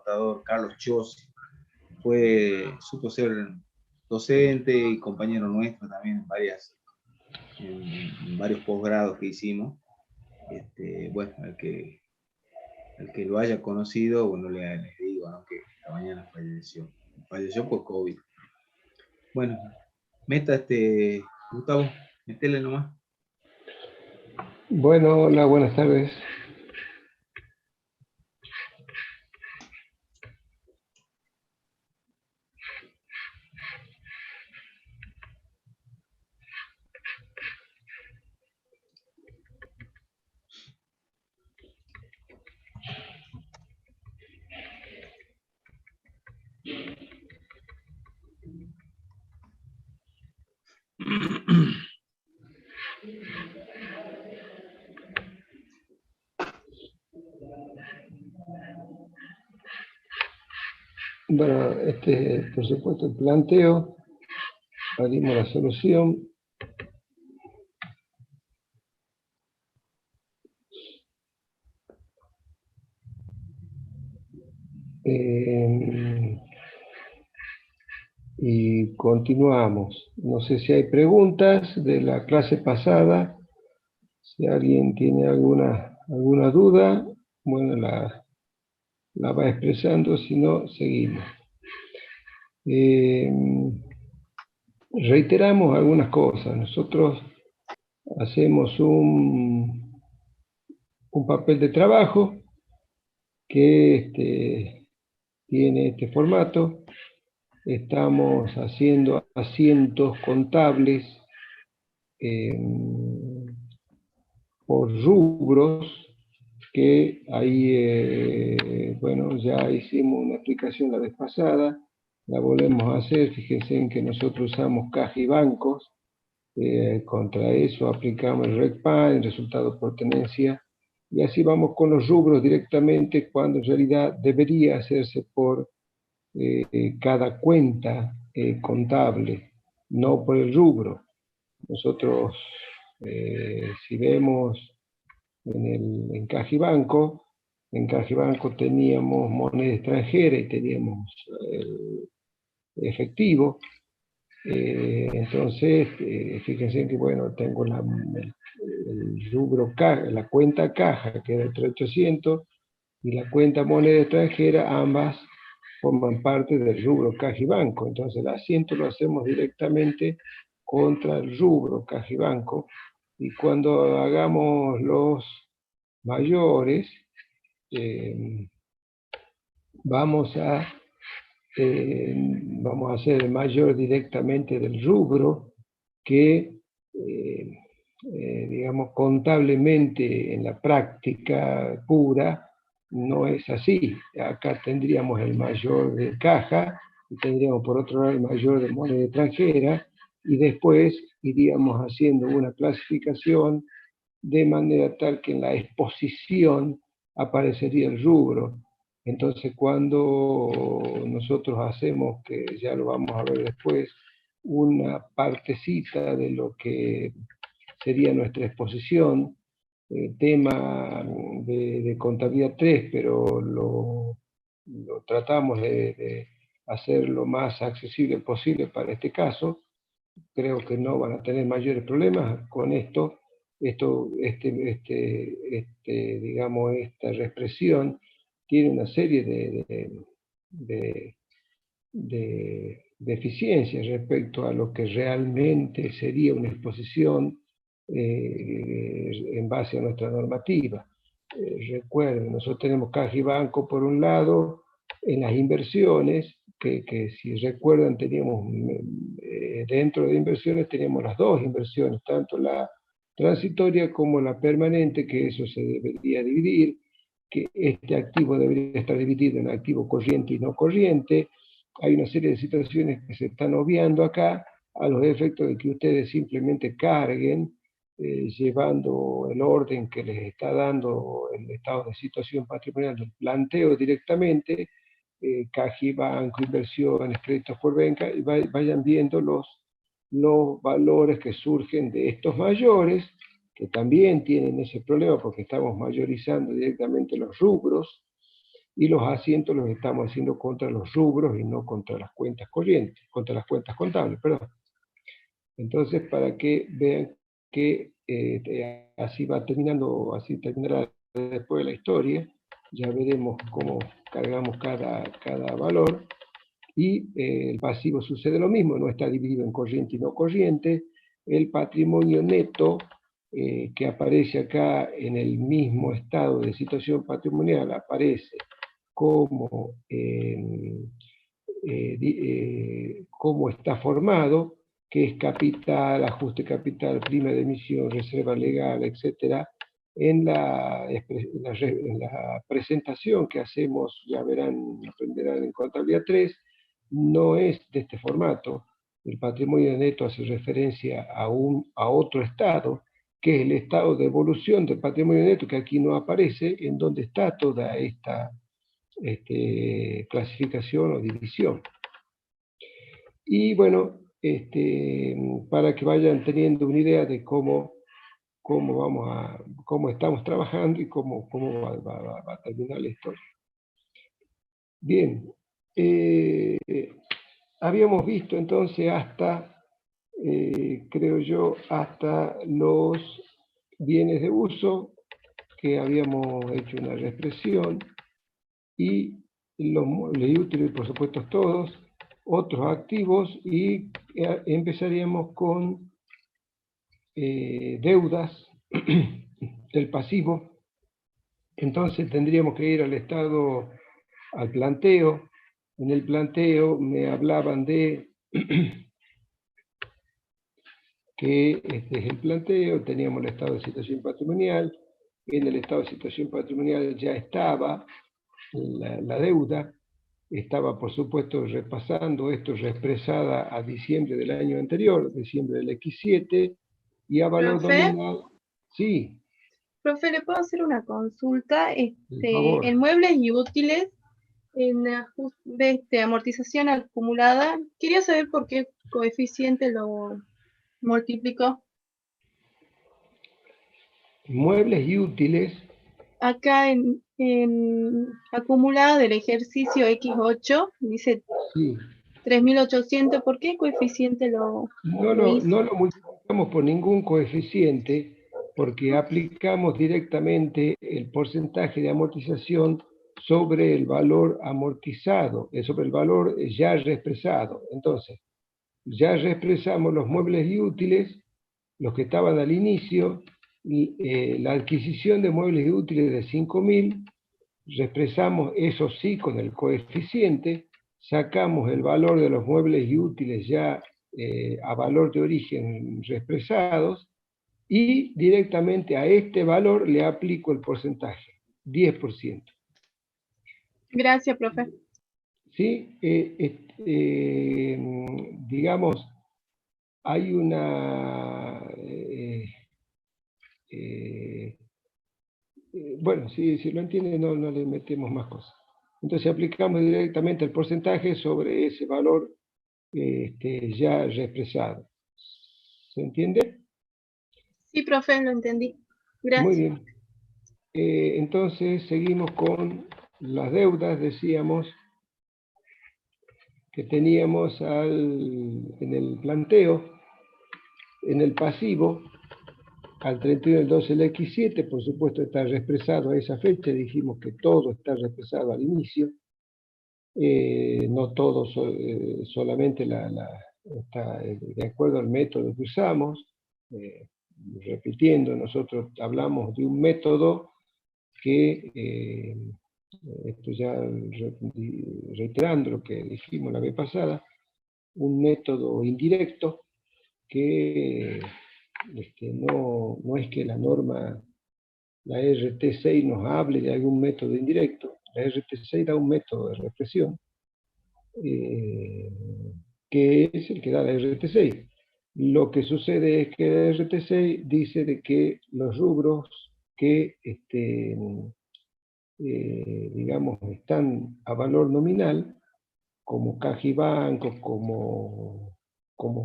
contador Carlos Chiosi, supo ser docente y compañero nuestro también en varios posgrados que hicimos. Bueno, al que lo haya conocido, bueno, les digo, ¿no?, que esta mañana falleció por COVID. Bueno, Gustavo, metele nomás. Bueno, hola, buenas tardes. Bueno, por supuesto, el planteo, abrimos la solución. Y continuamos. No sé si hay preguntas de la clase pasada. Si alguien tiene alguna duda, bueno, la va expresando, si no, seguimos. Reiteramos algunas cosas. Nosotros hacemos un papel de trabajo que tiene este formato. Estamos haciendo asientos contables por rubros, que ahí, bueno, ya hicimos una explicación la vez pasada, la volvemos a hacer. Fíjense en que nosotros usamos caja y bancos. Contra eso aplicamos el RECPAN, el resultado por tenencia, y así vamos con los rubros directamente, cuando en realidad debería hacerse por cada cuenta contable, no por el rubro. Nosotros, si vemos en Caja y Banco, teníamos moneda extranjera y teníamos efectivo. Entonces, fíjense que, bueno, tengo el rubro caja, la cuenta caja, que era el 3800, y la cuenta moneda extranjera, ambas forman parte del rubro caja y banco. Entonces el asiento lo hacemos directamente contra el rubro caja y banco, y cuando hagamos los mayores, vamos a hacer el mayor directamente del rubro, que digamos, contablemente en la práctica pura no es así. Acá tendríamos el mayor de caja, y tendríamos por otro lado el mayor de moneda extranjera, y después iríamos haciendo una clasificación de manera tal que en la exposición aparecería el rubro. Entonces, cuando nosotros hacemos, que ya lo vamos a ver después, una partecita de lo que sería nuestra exposición, tema de contabilidad 3, pero lo tratamos de hacer lo más accesible posible para este caso. Creo que no van a tener mayores problemas con esto. Digamos, esta reexpresión tiene una serie de deficiencias respecto a lo que realmente sería una exposición en base a nuestra normativa. Recuerden, nosotros tenemos caja y banco por un lado. En las inversiones, que si recuerdan, teníamos dentro de inversiones teníamos las dos inversiones, tanto la transitoria como la permanente, que eso se debería dividir, que este activo debería estar dividido en activo corriente y no corriente. Hay una serie de situaciones que se están obviando acá, a los efectos de que ustedes simplemente carguen, llevando el orden que les está dando el estado de situación patrimonial del planteo directamente, caja y banco, inversiones, créditos por venta, y vayan viendo los valores que surgen de estos mayores, que también tienen ese problema porque estamos mayorizando directamente los rubros. y los asientos los estamos haciendo contra los rubros y no contra las cuentas corrientes, contra las cuentas contables, perdón. Entonces, para que vean que así va terminando, así terminará después de la historia, ya veremos cómo cargamos cada valor, y el pasivo sucede lo mismo, no está dividido en corriente y no corriente. El patrimonio neto, que aparece acá en el mismo estado de situación patrimonial, aparece como cómo está formado, que es capital, ajuste capital, prima de emisión, reserva legal, etc. En la presentación que hacemos, ya verán, aprenderán en contabilidad 3, no es de este formato. El patrimonio neto hace referencia a otro estado, que es el estado de evolución del patrimonio neto, que aquí no aparece, en donde está toda esta clasificación o división. Y bueno, para que vayan teniendo una idea de cómo estamos trabajando y cómo va a terminar la historia. Bien, habíamos visto entonces hasta, creo yo, hasta los bienes de uso, que habíamos hecho una reexpresión, y los muebles y útiles, por supuesto, todos, otros activos, y empezaríamos con deudas del pasivo. Entonces tendríamos que ir al estado, al planteo. En el planteo me hablaban de que este es el planteo, teníamos el estado de situación patrimonial. En el estado de situación patrimonial ya estaba la deuda, estaba por supuesto repasando esto, reexpresada a diciembre del año anterior, diciembre del X7, y a valor nominal. Sí. Profe, ¿le puedo hacer una consulta? Por favor. En muebles y útiles, en amortización acumulada, quería saber por qué coeficiente lo multiplicó. Muebles y útiles. Acá en acumulada del ejercicio X8, dice sí. 3.800, ¿por qué coeficiente lo hizo? No lo multiplicamos por ningún coeficiente, porque aplicamos directamente el porcentaje de amortización sobre el valor amortizado, sobre el valor ya reexpresado. Entonces, ya reexpresamos los muebles y útiles, los que estaban al inicio, la adquisición de muebles y útiles de 5.000, reexpresamos eso sí con el coeficiente, sacamos el valor de los muebles y útiles ya a valor de origen reexpresados, y directamente a este valor le aplico el porcentaje, 10%. Gracias, profe. ¿Sí? Digamos, hay una... bueno, si lo entiende, no le metemos más cosas. Entonces aplicamos directamente el porcentaje sobre ese valor ya reexpresado. ¿Se entiende? Sí, profe, lo entendí. Gracias. Muy bien. Entonces seguimos con las deudas. Decíamos que teníamos en el planteo, en el pasivo, al 31 del 12 del X7, por supuesto está reexpresado a esa fecha, dijimos que todo está reexpresado al inicio, no todo, solamente está de acuerdo al método que usamos. Repitiendo, nosotros hablamos de un método que, esto ya reiterando lo que dijimos la vez pasada, un método indirecto que no es que la norma, la RT6 nos hable de algún método indirecto. La RT6 da un método de reexpresión, que es el que da la RT6. Lo que sucede es que la RT6 dice de que los rubros que digamos están a valor nominal, como caja y bancos, como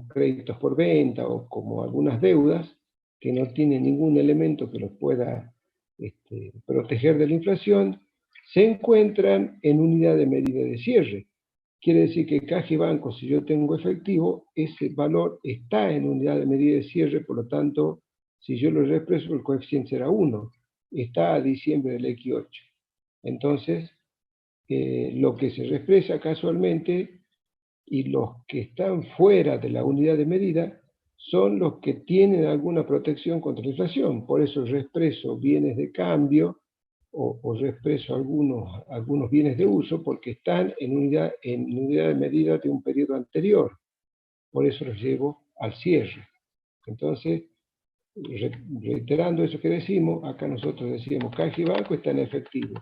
créditos por venta o como algunas deudas que no tienen ningún elemento que los pueda proteger de la inflación, se encuentran en unidad de medida de cierre. Quiere decir que caja y banco, si yo tengo efectivo, ese valor está en unidad de medida de cierre, por lo tanto, si yo lo reexpreso, el coeficiente será 1. Está a diciembre del X8. Entonces, lo que se reexpresa casualmente y los que están fuera de la unidad de medida son los que tienen alguna protección contra la inflación. Por eso reexpreso bienes de cambio o reexpreso algunos bienes de uso porque están en unidad de medida de un periodo anterior. Por eso los llevo al cierre. Entonces, reiterando eso que decimos, acá nosotros decíamos caja y banco está en efectivo.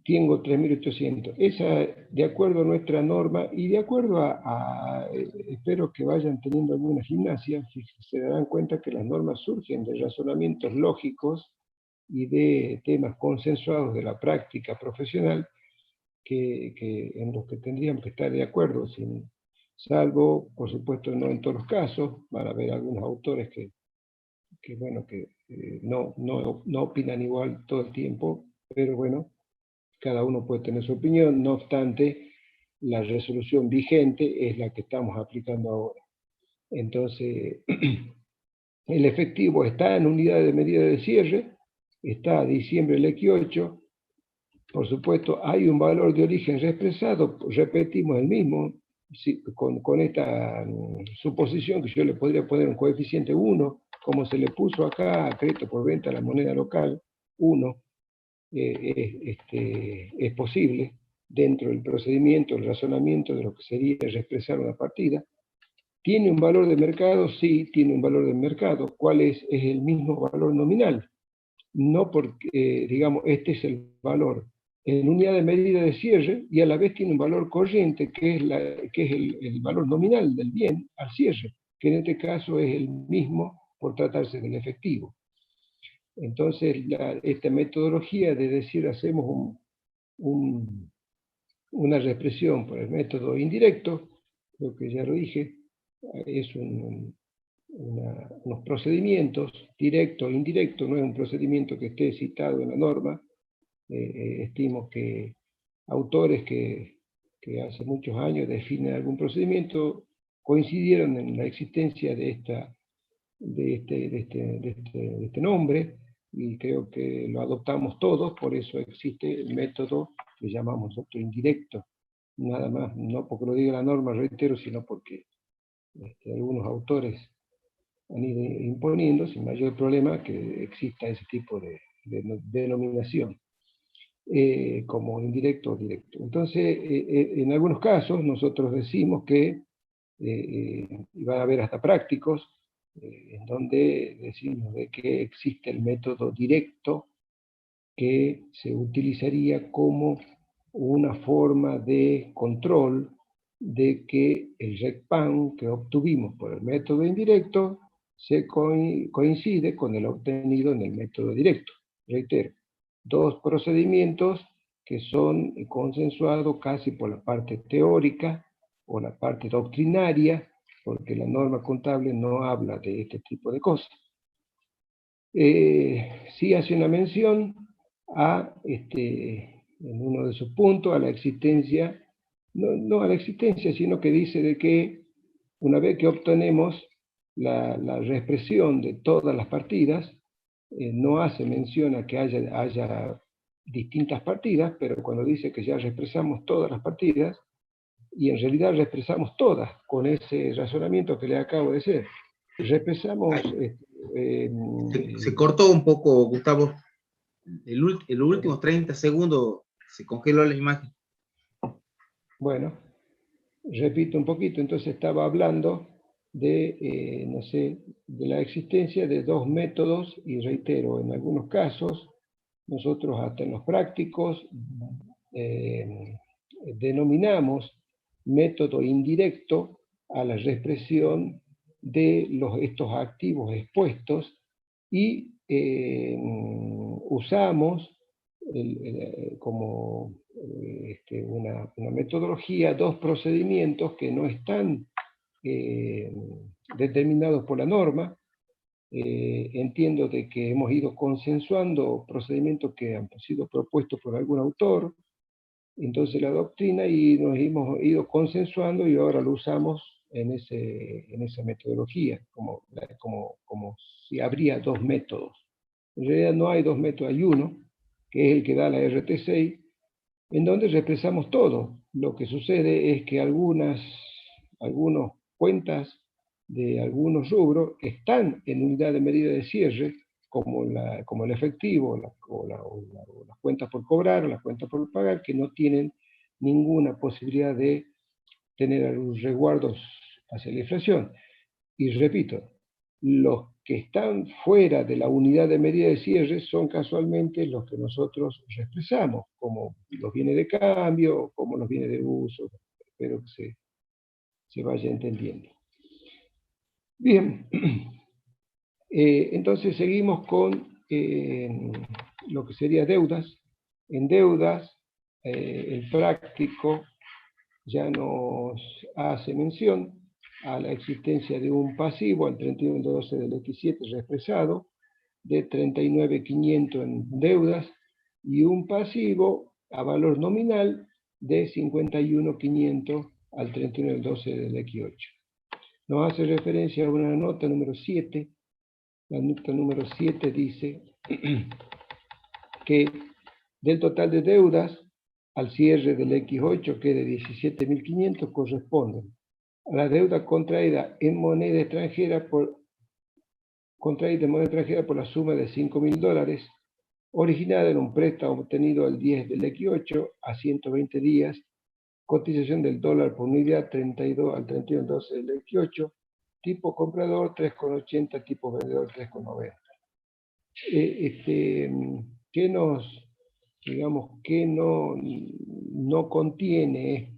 Tengo 3.800. Esa, de acuerdo a nuestra norma y de acuerdo espero que vayan teniendo alguna gimnasia, se darán cuenta que las normas surgen de razonamientos lógicos y de temas consensuados de la práctica profesional en los que tendríamos que estar de acuerdo, salvo, por supuesto, no en todos los casos. Van a haber algunos autores que no opinan igual todo el tiempo, pero bueno, cada uno puede tener su opinión. No obstante, la resolución vigente es la que estamos aplicando ahora. Entonces, el efectivo está en unidad de medida de cierre, está a diciembre del X8. Por supuesto, hay un valor de origen reexpresado, repetimos el mismo, con esta suposición que yo le podría poner un coeficiente 1, como se le puso acá a crédito por venta a la moneda local, 1. Es posible dentro del procedimiento, el razonamiento de lo que sería reexpresar una partida. ¿Tiene un valor de mercado? Sí, tiene un valor de mercado. ¿Cuál es? Es el mismo valor nominal. No porque, digamos, este es el valor en unidad de medida de cierre y a la vez tiene un valor corriente que es el valor nominal del bien al cierre, que en este caso es el mismo por tratarse del efectivo. Entonces, esta metodología de decir hacemos una reexpresión por el método indirecto, lo que ya lo dije, es unos procedimientos, directo e indirecto, no es un procedimiento que esté citado en la norma. Estimo que autores que hace muchos años definen algún procedimiento coincidieron en la existencia de este nombre, y creo que lo adoptamos todos. Por eso existe el método que llamamos nosotros indirecto, nada más, no porque lo diga la norma, reitero, sino porque algunos autores han ido imponiendo sin mayor problema que exista ese tipo de denominación, como indirecto o directo. Entonces, en algunos casos nosotros decimos que, y van a haber hasta prácticos, en donde decimos de que existe el método directo que se utilizaría como una forma de control de que el RECPAN que obtuvimos por el método indirecto se coincide con el obtenido en el método directo. Reitero, dos procedimientos que son consensuados casi por la parte teórica o la parte doctrinaria, porque la norma contable no habla de este tipo de cosas. Sí hace una mención en uno de sus puntos, a la existencia, no a la existencia, sino que dice de que una vez que obtenemos la reexpresión de todas las partidas, no hace mención a que haya distintas partidas, pero cuando dice que ya reexpresamos todas las partidas, y en realidad reexpresamos todas con ese razonamiento que le acabo de hacer. Reexpresamos... Se cortó un poco, Gustavo. Los últimos 30 segundos se congeló la imagen. Bueno, repito un poquito. Entonces estaba hablando de, no sé, de la existencia de dos métodos, y reitero, en algunos casos, nosotros hasta en los prácticos denominamos método indirecto a la reexpresión de estos activos expuestos, y usamos como una metodología, dos procedimientos que no están determinados por la norma, entiendo de que hemos ido consensuando procedimientos que han sido propuestos por algún autor, entonces la doctrina, y nos hemos ido consensuando y ahora lo usamos en esa metodología, como si habría dos métodos. En realidad no hay dos métodos, hay uno, que es el que da la RT6, en donde expresamos todo. Lo que sucede es que algunas cuentas de algunos rubros están en unidad de medida de cierre, como el efectivo, o las cuentas por cobrar, o las cuentas por pagar, que no tienen ninguna posibilidad de tener algunos resguardos hacia la inflación. Y repito, los que están fuera de la unidad de medida de cierre son casualmente los que nosotros expresamos, como los bienes de cambio, como los bienes de uso. Espero que se vaya entendiendo. Bien, entonces seguimos con lo que sería deudas. En deudas, el práctico ya nos hace mención a la existencia de un pasivo al 31/12 del X7 reexpresado, de 39.500 en deudas, y un pasivo a valor nominal de 51.500 al 31/12 del X8. Nos hace referencia a una nota número 7. La nota número 7 dice que del total de deudas al cierre del X8, que de 17.500, corresponden a la deuda contraída en moneda extranjera por la suma de $5.000, originada en un préstamo obtenido al 10 del X8 a 120 días, cotización del dólar por unidad 32 al 31/12 del X8, tipo comprador 3,80, tipo vendedor 3,90. ¿Qué no contiene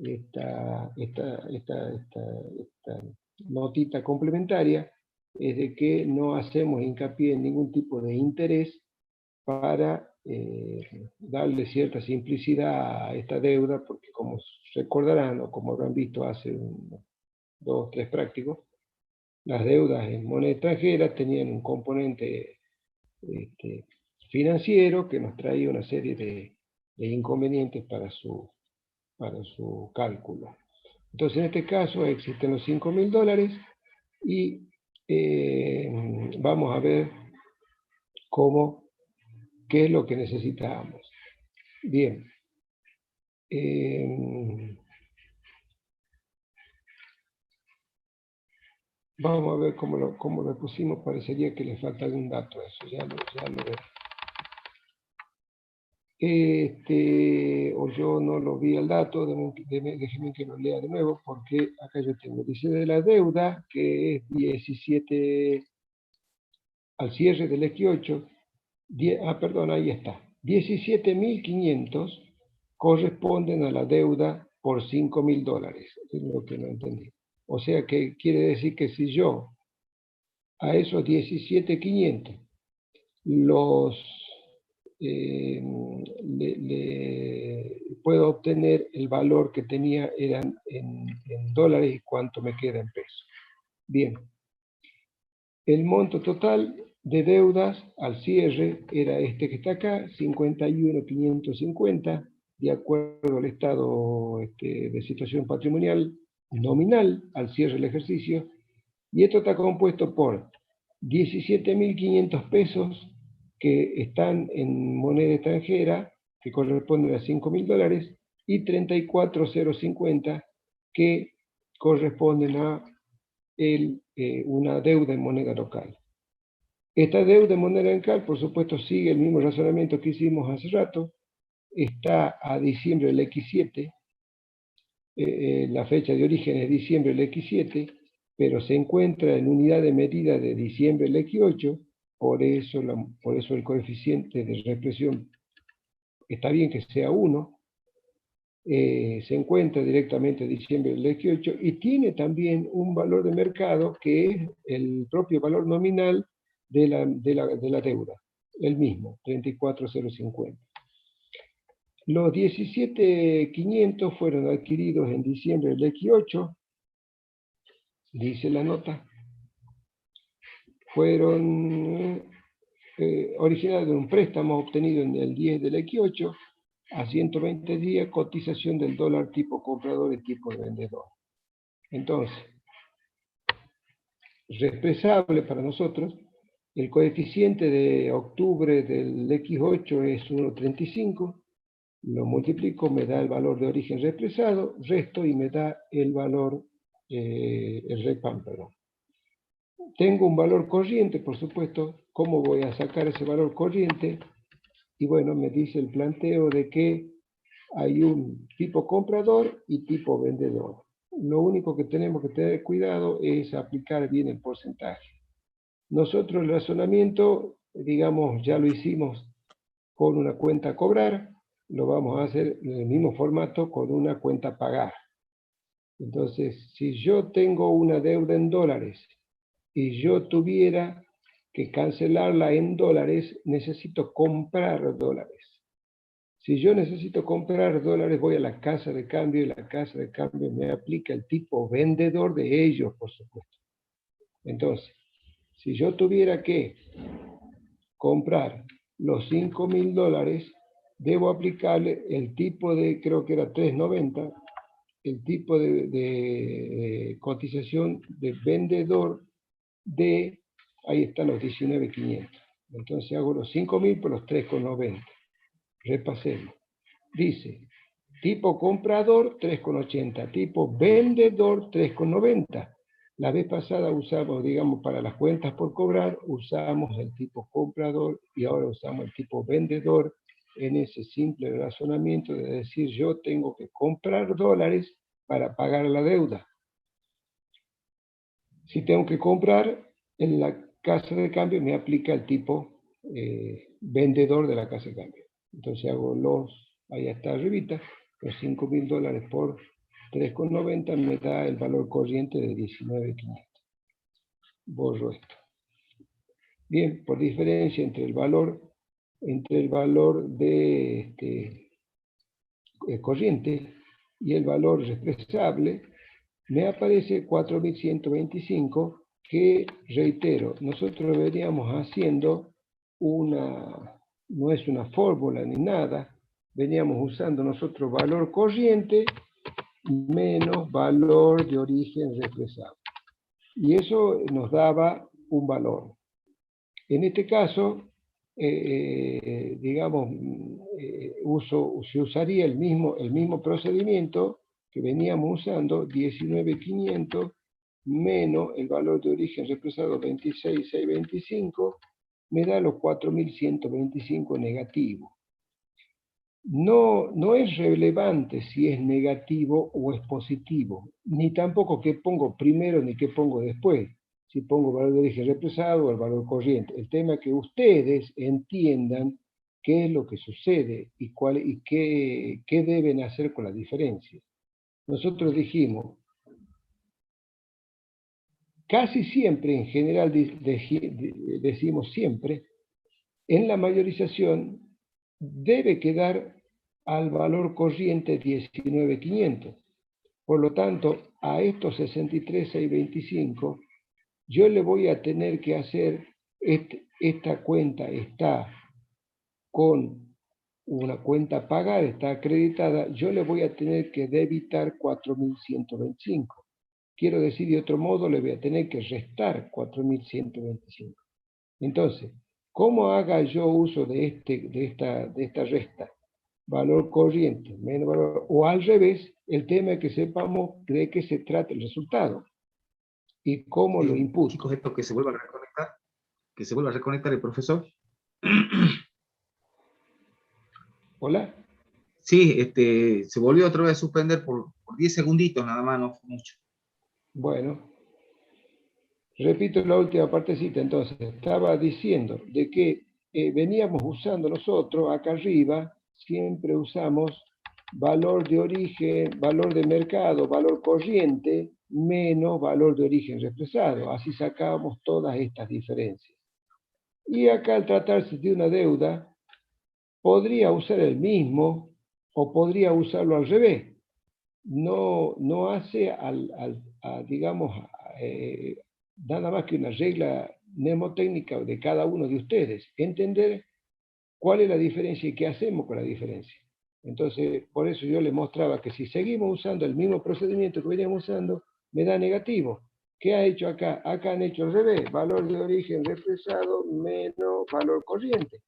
esta notita complementaria? Es de que no hacemos hincapié en ningún tipo de interés para darle cierta simplicidad a esta deuda, porque como recordarán o como habrán visto hace 2 o 3 prácticos, las deudas en moneda extranjera tenían un componente financiero que nos traía una serie de inconvenientes para su cálculo. Entonces, en este caso existen los $5.000 y vamos a ver qué es lo que necesitamos. Bien. Vamos a ver cómo lo pusimos. Parecería que le falta algún dato a eso. Ya lo veré. O yo no lo vi el dato, déjenme que lo lea de nuevo, porque acá yo tengo, dice de la deuda, que es 17, al cierre del X8, perdón, ahí está, 17.500 corresponden a la deuda por $5.000, es lo que no entendí. O sea que quiere decir que si yo a esos 17.500 puedo obtener el valor que tenía eran en dólares y cuánto me queda en pesos. Bien, el monto total de deudas al cierre era este que está acá, 51.550, de acuerdo al estado de situación patrimonial nominal al cierre del ejercicio, y esto está compuesto por 17.500 pesos que están en moneda extranjera, que corresponden a $5.000, y 34.050 que corresponden a una deuda en moneda local. Esta deuda en moneda local, por supuesto, sigue el mismo razonamiento que hicimos hace rato. Está a diciembre del X7, la fecha de origen es diciembre del X7, pero se encuentra en unidad de medida de diciembre del X8, por eso el coeficiente de reexpresión está bien que sea 1, se encuentra directamente en diciembre del X8 y tiene también un valor de mercado que es el propio valor nominal de la deuda, el mismo, 34.050. Los 17.500 fueron adquiridos en diciembre del X8, dice la nota, fueron originadas de un préstamo obtenido en el 10 del X8 a 120 días, cotización del dólar tipo comprador y tipo vendedor. Entonces, reexpresable para nosotros, el coeficiente de octubre del X8 es 1,35, lo multiplico, me da el valor de origen reexpresado, resto y me da el valor, el REPAM, perdón. Tengo un valor corriente, por supuesto. ¿Cómo voy a sacar ese valor corriente? Y bueno, me dice el planteo de que hay un tipo comprador y tipo vendedor. Lo único que tenemos que tener cuidado es aplicar bien el porcentaje. Nosotros el razonamiento, digamos, ya lo hicimos con una cuenta a cobrar, lo vamos a hacer en el mismo formato con una cuenta a pagar. Entonces, si yo tengo una deuda en dólares y yo tuviera que cancelarla en dólares, necesito comprar dólares. Si yo necesito comprar dólares, voy a la casa de cambio y la casa de cambio me aplica el tipo vendedor de ellos, por supuesto. Entonces, si yo tuviera que comprar los $5.000, debo aplicarle el tipo de, creo que era 3.90, el tipo de cotización de vendedor de, ahí están los 19.500. Entonces hago los 5.000 por los 3,90. Repasemos. Dice, tipo comprador 3,80, tipo vendedor 3,90. La vez pasada usamos, digamos, para las cuentas por cobrar, usamos el tipo comprador y ahora usamos el tipo vendedor en ese simple razonamiento de decir yo tengo que comprar dólares para pagar la deuda. Si tengo que comprar, en la casa de cambio me aplica el tipo vendedor de la casa de cambio. Entonces hago ahí está arribita, los $5.000 por 3,90 me da el valor corriente de 19.500. Borro esto. Bien, por diferencia entre el valor de corriente y el valor reexpresable, me aparece 4.125, que, reitero, nosotros veníamos haciendo no es una fórmula ni nada, veníamos usando nosotros valor corriente menos valor de origen reexpresado. Y eso nos daba un valor. En este caso, digamos, se usaría el mismo procedimiento que veníamos usando, 19.500 menos el valor de origen reexpresado 26.625, me da los 4.125 negativos. No es relevante si es negativo o es positivo, ni tampoco qué pongo primero ni qué pongo después, si pongo valor de origen reexpresado o el valor corriente. El tema es que ustedes entiendan qué es lo que sucede y qué deben hacer con la diferencia. Nosotros dijimos, casi siempre, en general decimos siempre, en la mayorización debe quedar al valor corriente 19.500. Por lo tanto, a estos 63.625, yo le voy a tener que hacer, esta cuenta está con una cuenta a pagar, está acreditada, yo le voy a tener que debitar 4.125. Quiero decir, de otro modo, le voy a tener que restar 4.125. Entonces, ¿cómo haga yo uso de esta resta? Valor corriente, menos valor, o al revés, el tema es que sepamos de qué se trata el resultado y cómo lo imputo. Chicos, esto que se vuelva a reconectar el profesor. ¿Hola? Sí, se volvió otra vez a suspender por 10 segunditos nada más, no fue mucho. Bueno, repito la última partecita, entonces, estaba diciendo de que veníamos usando nosotros, acá arriba, siempre usamos valor de origen, valor de mercado, valor corriente, menos valor de origen reexpresado. Así sacábamos todas estas diferencias. Y acá, al tratarse de una deuda, podría usar el mismo o podría usarlo al revés. No hace, digamos, nada más que una regla mnemotécnica de cada uno de ustedes, entender cuál es la diferencia y qué hacemos con la diferencia. Entonces, por eso yo les mostraba que si seguimos usando el mismo procedimiento que veníamos usando, me da negativo. ¿Qué ha hecho acá? Acá han hecho al revés, valor de origen represado menos valor corriente.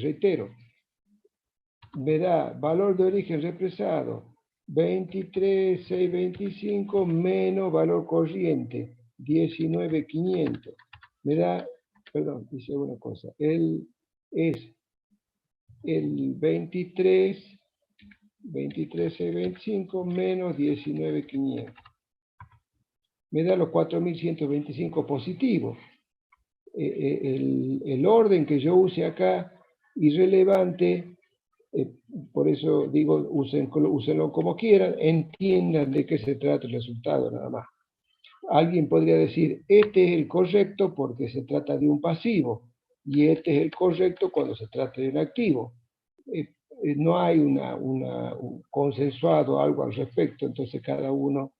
Reitero, me da valor de origen represado 23.625 menos valor corriente 19.500. Me da, perdón, dice una cosa, es el 23.625 menos 19.500. Me da los 4.125 positivos. El orden que yo use acá, irrelevante, por eso digo, úsenlo como quieran, entiendan de qué se trata el resultado nada más. Alguien podría decir, este es el correcto porque se trata de un pasivo, y este es el correcto cuando se trata de un activo. No hay un consensuado algo al respecto, entonces cada uno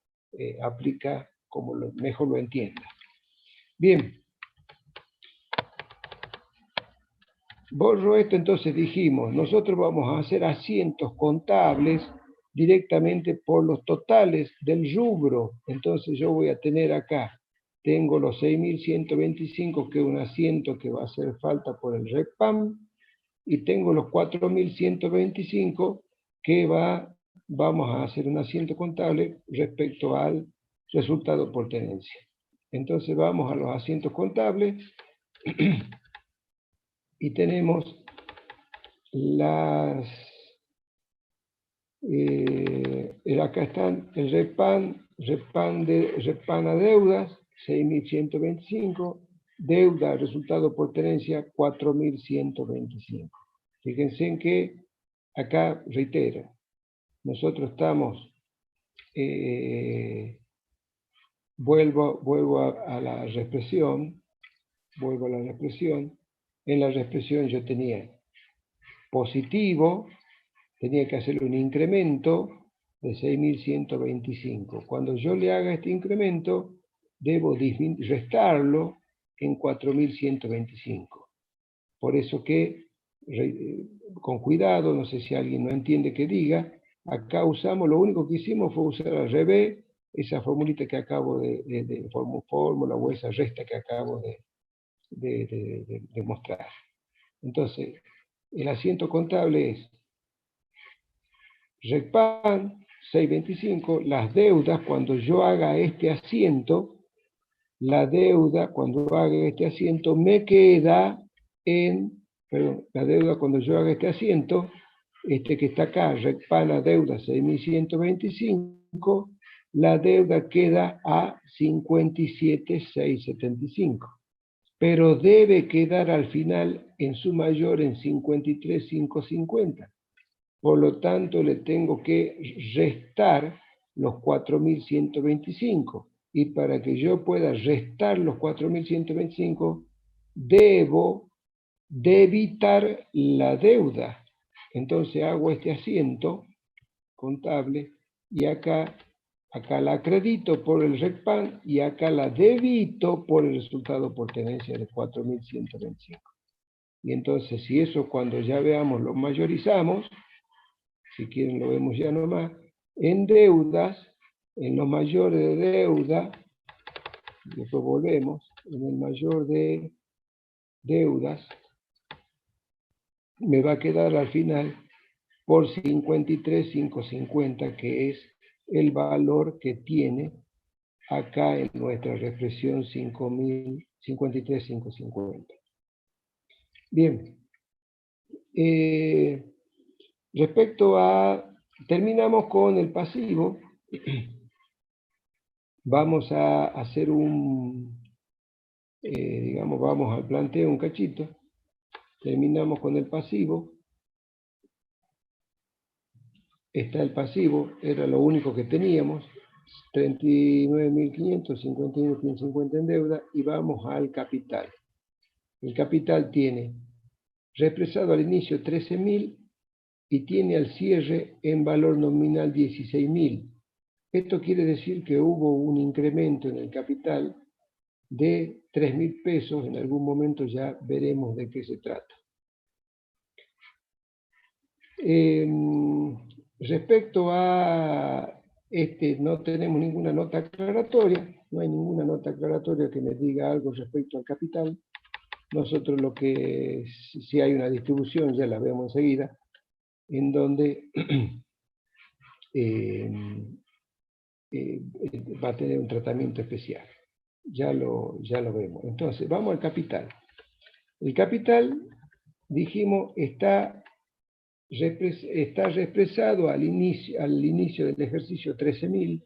aplica como mejor lo entienda. Bien. Borro esto, entonces dijimos, nosotros vamos a hacer asientos contables directamente por los totales del rubro. Entonces yo voy a tener acá, tengo los 6.125, que es un asiento que va a hacer falta por el RECPAM, y tengo los 4.125, que vamos a hacer un asiento contable respecto al resultado por tenencia. Entonces vamos a los asientos contables, y tenemos acá están el REPAN a deudas, 6.125, deuda, resultado por tenencia, 4.125. Fíjense en que acá, reitero, nosotros estamos, vuelvo a la reexpresión, en la reexpresión yo tenía positivo, tenía que hacerle un incremento de 6.125. Cuando yo le haga este incremento, debo restarlo en 4.125. Por eso que, con cuidado, no sé si alguien no entiende que diga, acá usamos, lo único que hicimos fue usar al revés esa formulita que acabo de fórmula o esa resta que acabo de mostrar. Entonces, el asiento contable es RECPAN 625, las deudas cuando yo haga este asiento, la deuda cuando haga este asiento me queda la deuda cuando yo haga este asiento, este que está acá, RECPAN a deuda 6.125, la deuda queda a 57.675. Pero debe quedar al final en su mayor en 53.550. Por lo tanto, le tengo que restar los 4.125. Y para que yo pueda restar los 4.125, debo debitar la deuda. Entonces hago este asiento contable y acá la acredito por el RECPAN y acá la debito por el resultado por tenencia de 4.125. Y entonces, si eso cuando ya veamos lo mayorizamos, si quieren lo vemos ya nomás, en deudas, en los mayores de deuda, después volvemos, en el mayor de deudas, me va a quedar al final por 53.550, que es el valor que tiene acá en nuestra reexpresión 53.550. Bien. Respecto a, terminamos con el pasivo, vamos a hacer digamos, vamos al planteo un cachito, terminamos con el pasivo. Está el pasivo, era lo único que teníamos, 39.500, 51.550 en deuda, y vamos al capital. El capital tiene represado al inicio 13.000 y tiene al cierre en valor nominal 16.000. Esto quiere decir que hubo un incremento en el capital de 3.000 pesos. En algún momento ya veremos de qué se trata. Respecto a no tenemos ninguna nota aclaratoria, no hay ninguna nota aclaratoria que me diga algo respecto al capital. Nosotros lo que, si hay una distribución, ya la vemos enseguida, en donde va a tener un tratamiento especial. Ya lo vemos. Entonces, vamos al capital. El capital, dijimos, está expresado al inicio del ejercicio 13.000,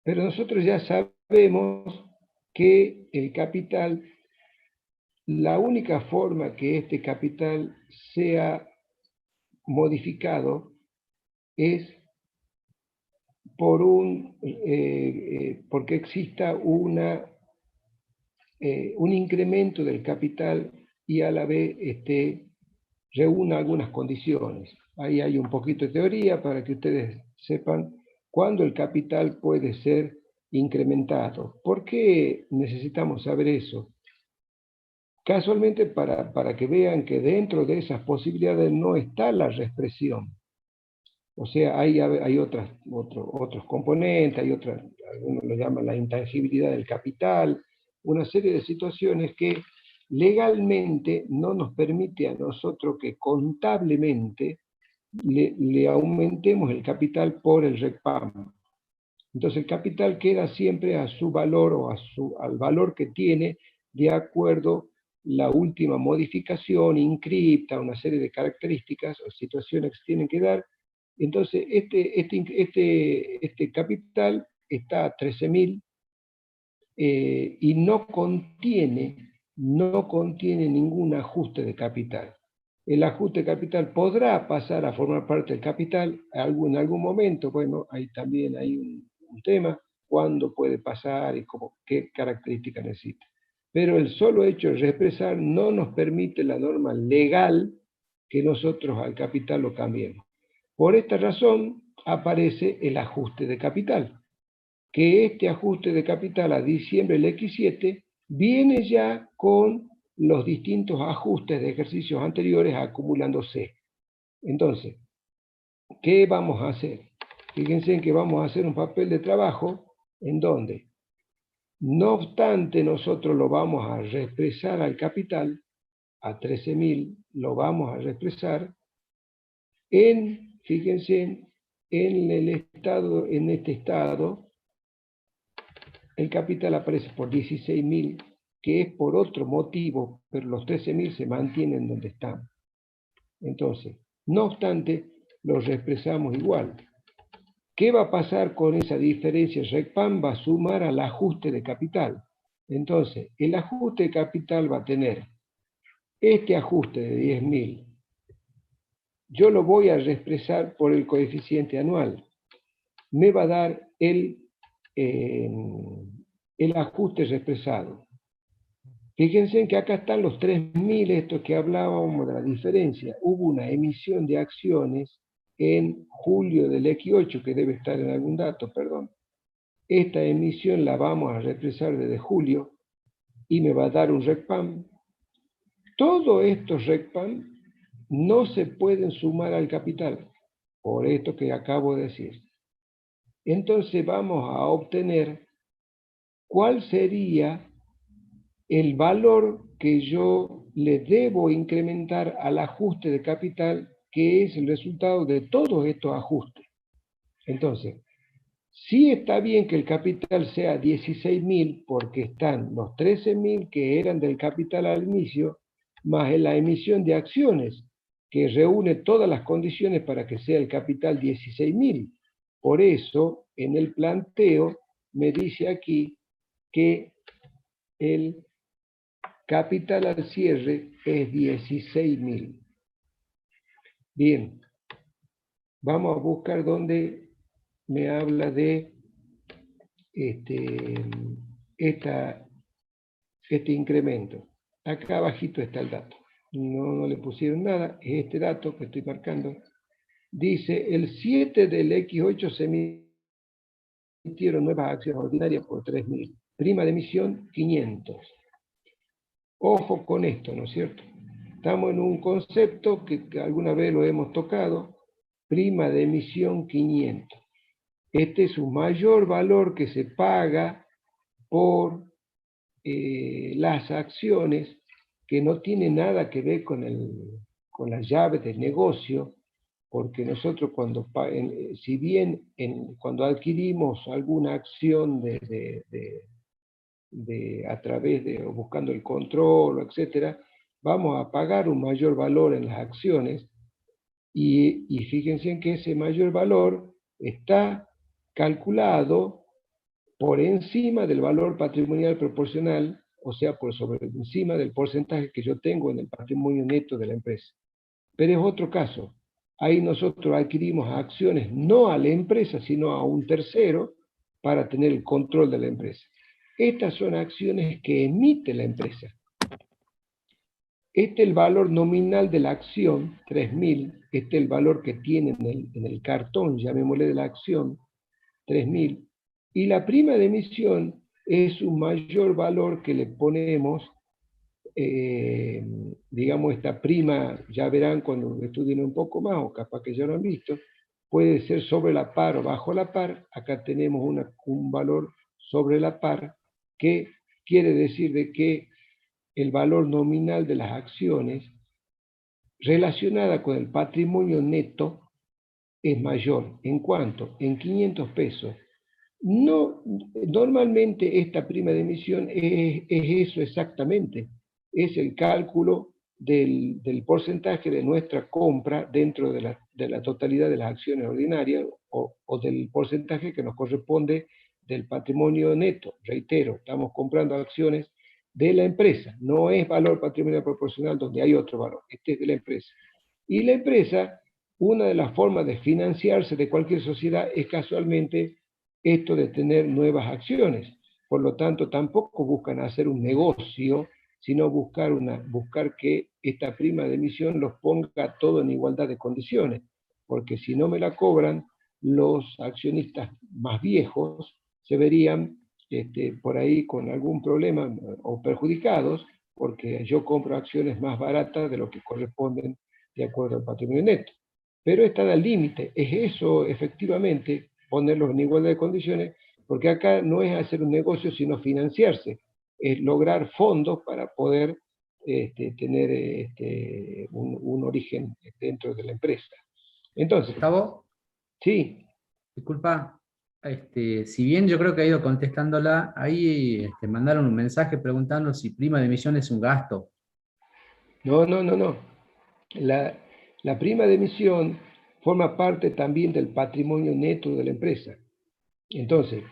pero nosotros ya sabemos que el capital, la única forma que este capital sea modificado es porque exista un incremento del capital y a la vez reúna algunas condiciones. Ahí hay un poquito de teoría para que ustedes sepan cuándo el capital puede ser incrementado. ¿Por qué necesitamos saber eso? Casualmente para que vean que dentro de esas posibilidades no está la reexpresión. O sea, hay otros componentes, algunos lo llaman la intangibilidad del capital, una serie de situaciones que legalmente no nos permite a nosotros que contablemente le aumentemos el capital por el RECPAM. Entonces el capital queda siempre a su valor o al valor que tiene de acuerdo la última modificación, inscripta, una serie de características o situaciones que se tienen que dar. Entonces este capital está a 13.000 y no contiene ningún ajuste de capital. El ajuste de capital podrá pasar a formar parte del capital en algún momento. Bueno, ahí también hay un tema, cuándo puede pasar y qué características necesita. Pero el solo hecho de expresar no nos permite la norma legal que nosotros al capital lo cambiemos. Por esta razón aparece el ajuste de capital, que este ajuste de capital a diciembre del X7 viene ya con los distintos ajustes de ejercicios anteriores acumulándose. Entonces, ¿qué vamos a hacer? Fíjense que vamos a hacer un papel de trabajo en donde, no obstante, nosotros lo vamos a reexpresar al capital, a 13.000, lo vamos a reexpresar fíjense, en este estado, el capital aparece por 16.000, que es por otro motivo, pero los 13.000 se mantienen donde están. Entonces, no obstante, los reexpresamos igual. ¿Qué va a pasar con esa diferencia? El RECPAM va a sumar al ajuste de capital. Entonces, el ajuste de capital va a tener este ajuste de 10.000. Yo lo voy a reexpresar por el coeficiente anual. Me va a dar el ajuste reexpresado. Fíjense que acá están los 3.000, esto que hablábamos de la diferencia. Hubo una emisión de acciones en julio del X8, que debe estar en algún dato, perdón. Esta emisión la vamos a reexpresar desde julio y me va a dar un RECPAM. Todos estos RECPAM no se pueden sumar al capital, por esto que acabo de decir. Entonces vamos a obtener cuál sería el valor que yo le debo incrementar al ajuste de capital, que es el resultado de todos estos ajustes. Entonces, sí está bien que el capital sea 16.000, porque están los 13.000 que eran del capital al inicio, más en la emisión de acciones, que reúne todas las condiciones para que sea el capital 16.000. Por eso, en el planteo, me dice aquí que el capital al cierre es 16.000. Bien, vamos a buscar donde me habla de este incremento. Acá abajito está el dato. No le pusieron nada, es este dato que estoy marcando. Dice, el 7 del X8 se emitieron nuevas acciones ordinarias por 3.000. Prima de emisión, 500. Ojo con esto, ¿no es cierto? Estamos en un concepto que alguna vez lo hemos tocado, prima de emisión 500. Este es un mayor valor que se paga por las acciones que no tiene nada que ver con las llaves del negocio, porque nosotros si bien cuando adquirimos alguna acción a través de, o buscando el control, etcétera, vamos a pagar un mayor valor en las acciones, y fíjense en que ese mayor valor está calculado por encima del valor patrimonial proporcional, o sea, por sobre encima del porcentaje que yo tengo en el patrimonio neto de la empresa. Pero es otro caso. Ahí nosotros adquirimos acciones no a la empresa, sino a un tercero para tener el control de la empresa. Estas son acciones que emite la empresa. Este es el valor nominal de la acción, 3.000. Este es el valor que tiene en el cartón, llamémosle de la acción, 3.000. Y la prima de emisión es un mayor valor que le ponemos, digamos, esta prima, ya verán cuando estudien un poco más, o capaz que ya lo han visto, puede ser sobre la par o bajo la par. Acá tenemos un valor sobre la par, que quiere decir de que el valor nominal de las acciones relacionada con el patrimonio neto es mayor. ¿En cuánto? En 500 pesos. No, normalmente esta prima de emisión es eso exactamente. Es el cálculo del porcentaje de nuestra compra dentro de la totalidad de las acciones ordinarias, o del porcentaje que nos corresponde del patrimonio neto. Reitero, estamos comprando acciones de la empresa, no es valor patrimonial proporcional donde hay otro valor, este es de la empresa. Y la empresa, una de las formas de financiarse de cualquier sociedad es casualmente esto de tener nuevas acciones. Por lo tanto, tampoco buscan hacer un negocio, sino buscar que esta prima de emisión los ponga todo en igualdad de condiciones, porque si no me la cobran, los accionistas más viejos se verían por ahí con algún problema o perjudicados, porque yo compro acciones más baratas de lo que corresponden de acuerdo al patrimonio neto. Pero está al límite, es eso efectivamente, ponerlos en igualdad de condiciones, porque acá no es hacer un negocio, sino financiarse, es lograr fondos para poder tener un origen dentro de la empresa. Entonces, Gustavo, sí. disculpa, si bien yo creo que ha ido contestándola, ahí mandaron un mensaje preguntando si prima de emisión es un gasto. No. La prima de emisión forma parte también del patrimonio neto de la empresa. Entonces,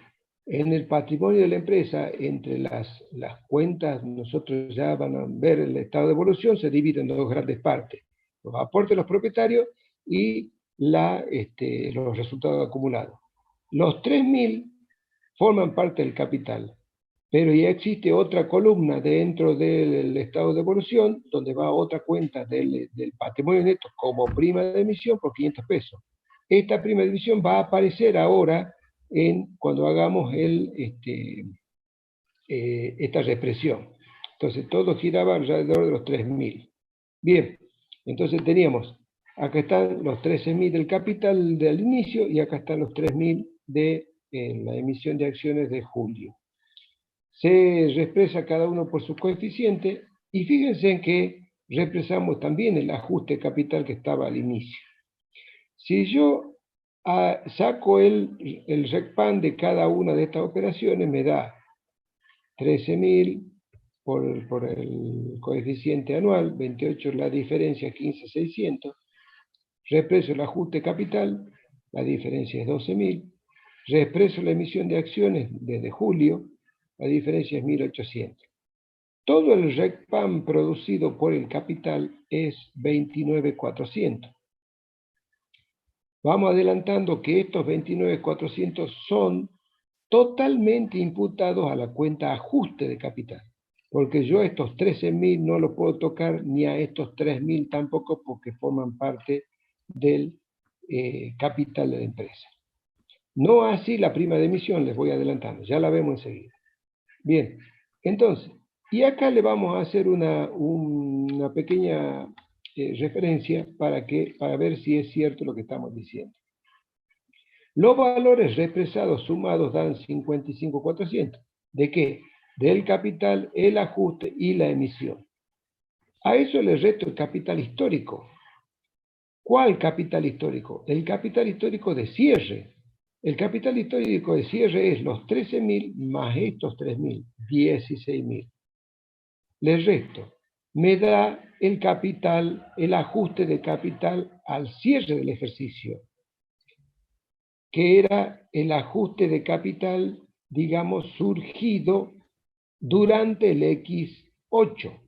en el patrimonio de la empresa, entre las cuentas, nosotros ya van a ver el estado de evolución, se divide en dos grandes partes: los aportes de los propietarios y los resultados acumulados. Los 3.000 forman parte del capital, pero ya existe otra columna dentro del estado de evolución donde va otra cuenta del patrimonio neto como prima de emisión por 500 pesos. Esta prima de emisión va a aparecer ahora cuando hagamos esta represión. Entonces todo giraba alrededor de los 3.000. Bien, entonces teníamos, acá están los 13.000 del capital del inicio y acá están los 3.000 de la emisión de acciones de julio. Se represa cada uno por su coeficiente, y fíjense en que represamos también el ajuste capital que estaba al inicio. Si yo saco el RECPAN de cada una de estas operaciones, me da 13.000 por el coeficiente anual, 28 la diferencia, 15.600, represo el ajuste capital, la diferencia es 12.000, represo la emisión de acciones desde julio, la diferencia es 1.800. Todo el RECPAM producido por el capital es 29.400. Vamos adelantando que estos 29.400 son totalmente imputados a la cuenta ajuste de capital, porque yo estos 13.000 no los puedo tocar, ni a estos 3.000 tampoco, porque forman parte del capital de la empresa. No así la prima de emisión, les voy adelantando, ya la vemos enseguida. Bien, entonces, y acá le vamos a hacer una pequeña referencia para ver si es cierto lo que estamos diciendo. Los valores represados sumados dan 55.400. ¿De qué? Del capital, el ajuste y la emisión. A eso le resto el capital histórico. ¿Cuál capital histórico? El capital histórico de cierre. El capital histórico de cierre es los 13.000 más estos 3.000, 16.000. Le resto. Me da el capital, el ajuste de capital al cierre del ejercicio, que era el ajuste de capital, digamos, surgido durante el X8.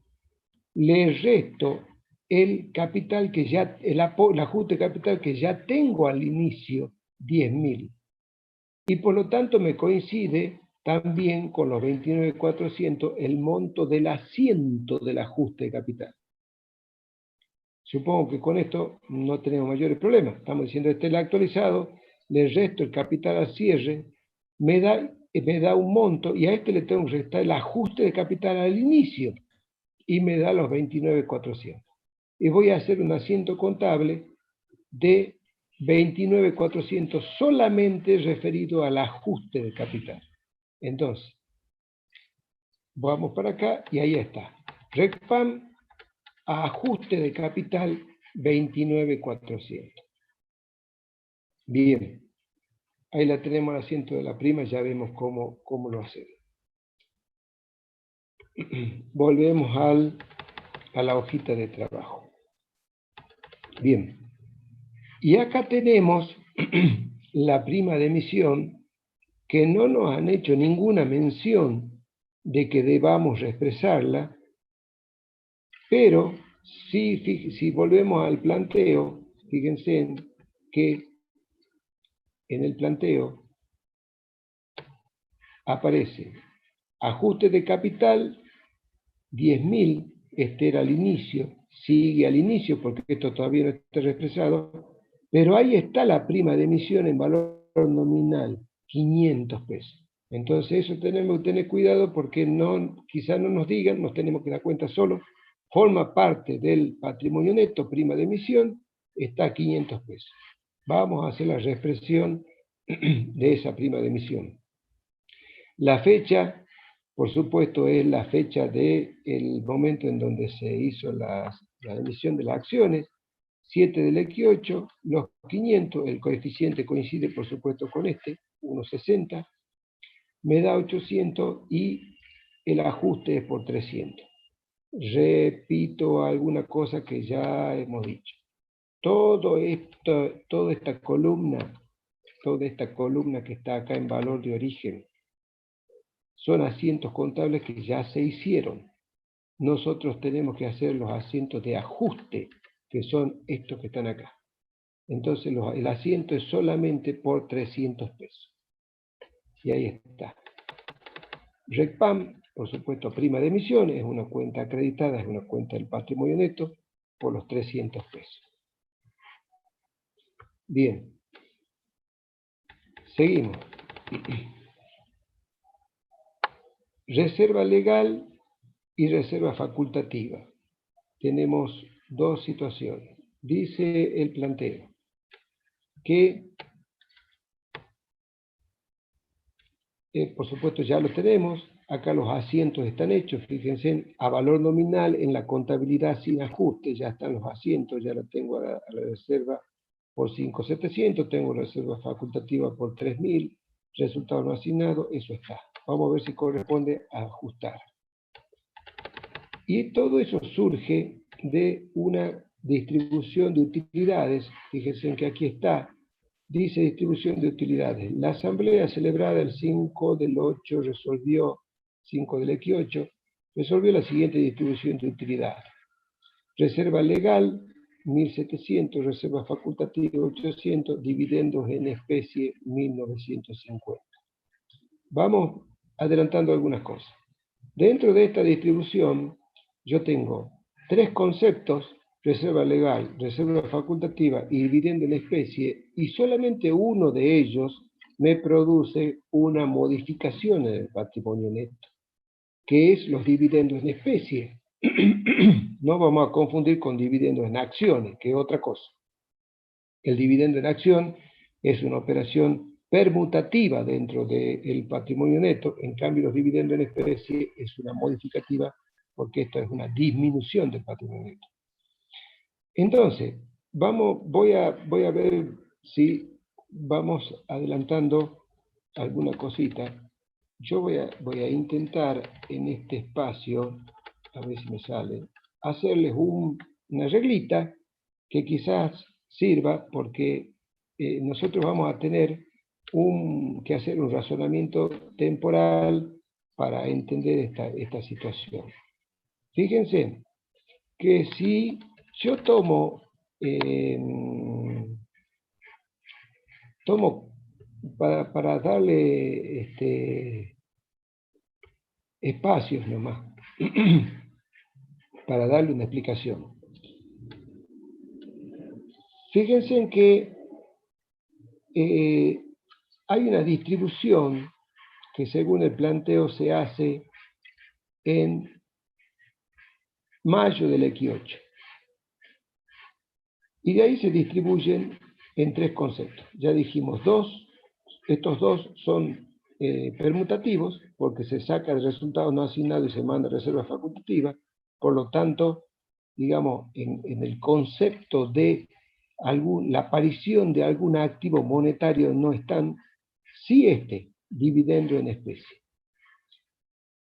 Le resto el capital que ya, el ajuste de capital que ya tengo al inicio, 10.000. Y por lo tanto me coincide también con los 29.400 el monto del asiento del ajuste de capital. Supongo que con esto no tenemos mayores problemas. Estamos diciendo este es el actualizado, le resto el capital al cierre, me da un monto y a este le tengo que restar el ajuste de capital al inicio y me da los 29.400. Y voy a hacer un asiento contable de 29.400 solamente referido al ajuste de capital. Entonces, vamos para acá y ahí está. RECPAM, ajuste de capital 29.400. Bien, ahí la tenemos el asiento de la prima, ya vemos cómo lo hacemos. Volvemos a la hojita de trabajo. Bien, y acá tenemos la prima de emisión que no nos han hecho ninguna mención de que debamos expresarla, pero si volvemos al planteo, fíjense que en el planteo aparece ajuste de capital 10.000, este era al inicio, sigue al inicio porque esto todavía no está expresado, pero ahí está la prima de emisión en valor nominal, 500 pesos. Entonces eso tenemos que tener cuidado porque quizás no nos digan, nos tenemos que dar cuenta solo, forma parte del patrimonio neto, prima de emisión, está a 500 pesos. Vamos a hacer la reexpresión de esa prima de emisión. La fecha, por supuesto, es la fecha del momento en donde se hizo la emisión de las acciones, 7 del X8, los 500, el coeficiente coincide, por supuesto, con este, 1,60, me da 800 y el ajuste es por 300. Repito alguna cosa que ya hemos dicho. Toda esta columna que está acá en valor de origen, son asientos contables que ya se hicieron. Nosotros tenemos que hacer los asientos de ajuste, que son estos que están acá. Entonces el asiento es solamente por 300 pesos. Y ahí está. RECPAM, por supuesto, prima de emisión, es una cuenta acreditada, es una cuenta del patrimonio neto, por los 300 pesos. Bien. Seguimos. Reserva legal y reserva facultativa. Tenemos dos situaciones. Dice el planteo que, por supuesto ya lo tenemos, acá los asientos están hechos, fíjense, a valor nominal en la contabilidad sin ajuste, ya están los asientos, ya lo tengo a la reserva por 5.700, tengo reserva facultativa por 3.000, resultado no asignado, eso está. Vamos a ver si corresponde a ajustar. Y todo eso surge de una distribución de utilidades. Fíjense que aquí está, dice distribución de utilidades. La asamblea celebrada el 5 del 8 resolvió, 5 del X8, resolvió la siguiente distribución de utilidades. Reserva legal, 1.700, reserva facultativa, 800, dividendos en especie, 1.950. Vamos adelantando algunas cosas. Dentro de esta distribución, yo tengo tres conceptos: reserva legal, reserva facultativa y dividendo en especie, y solamente uno de ellos me produce una modificación en el patrimonio neto, que es los dividendos en especie. No vamos a confundir con dividendos en acciones, que es otra cosa. El dividendo en acción es una operación permutativa dentro del patrimonio neto, en cambio los dividendos en especie es una modificativa, porque esto es una disminución del patrimonio neto. Entonces, voy a ver si vamos adelantando alguna cosita. Yo voy a intentar en este espacio, a ver si me sale, hacerles una reglita que quizás sirva, porque nosotros vamos a tener que hacer un razonamiento temporal para entender esta situación. Fíjense que si yo tomo para darle espacios nomás, para darle una explicación. Fíjense en que hay una distribución que según el planteo se hace en mayo del X8. Y de ahí se distribuyen en tres conceptos. Ya dijimos estos dos son permutativos, porque se saca el resultado no asignado y se manda a reserva facultativa. Por lo tanto, digamos, en el concepto de la aparición de algún activo monetario no están, sí dividendo en especie.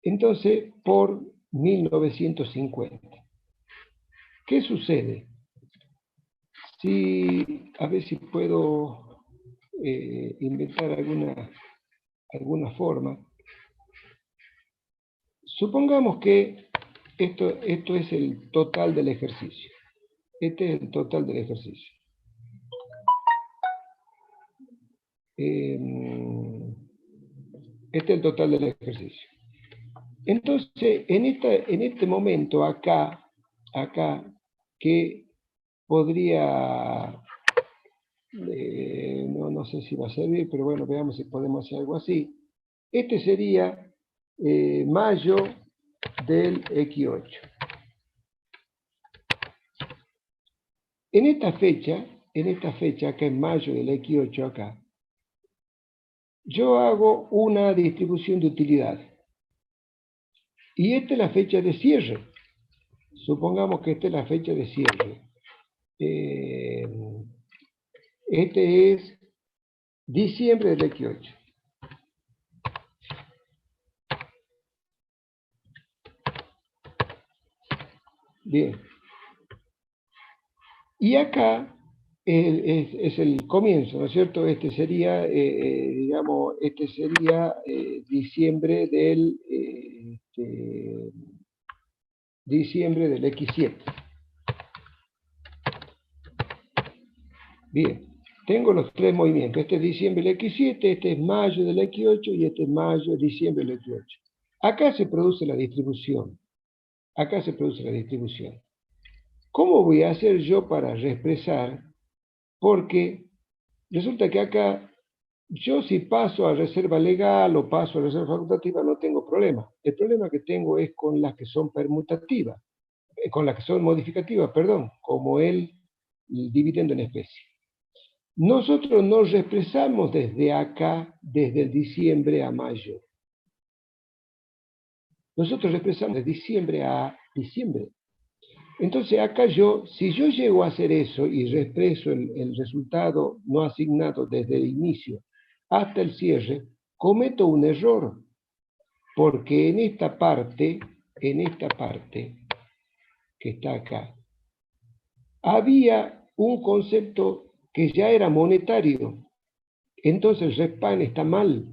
Entonces, por 1950. ¿Qué sucede? A ver si puedo inventar alguna forma. Supongamos que esto es el total del ejercicio. Este es el total del ejercicio. Este es el total del ejercicio. Entonces, en este momento acá, que podría, no sé si va a servir, pero bueno, veamos si podemos hacer algo así. Este sería mayo del X8. En esta fecha, acá en mayo del X8 acá, yo hago una distribución de utilidades. Y esta es la fecha de cierre. Supongamos que esta es la fecha de cierre. Este es diciembre del X8. Bien. Y acá es el comienzo, ¿no es cierto? Este sería, digamos, diciembre del X7. Bien, tengo los tres movimientos. Este es diciembre del X7, este es mayo del X8 y este es diciembre del X8. Acá se produce la distribución. ¿Cómo voy a hacer yo para reexpresar? Porque resulta que acá, yo si paso a reserva legal o paso a reserva facultativa no tengo problema. El problema que tengo es con las que son permutativas, con las que son modificativas, perdón, como el dividendo en especie. Nosotros nos reexpresamos desde acá, desde el diciembre a mayo. Nosotros reexpresamos de diciembre a diciembre. Entonces acá si yo llego a hacer eso y reexpreso el resultado no asignado desde el inicio hasta el cierre, cometo un error, porque en esta parte que está acá, había un concepto que ya era monetario. Entonces el RESPAN está mal,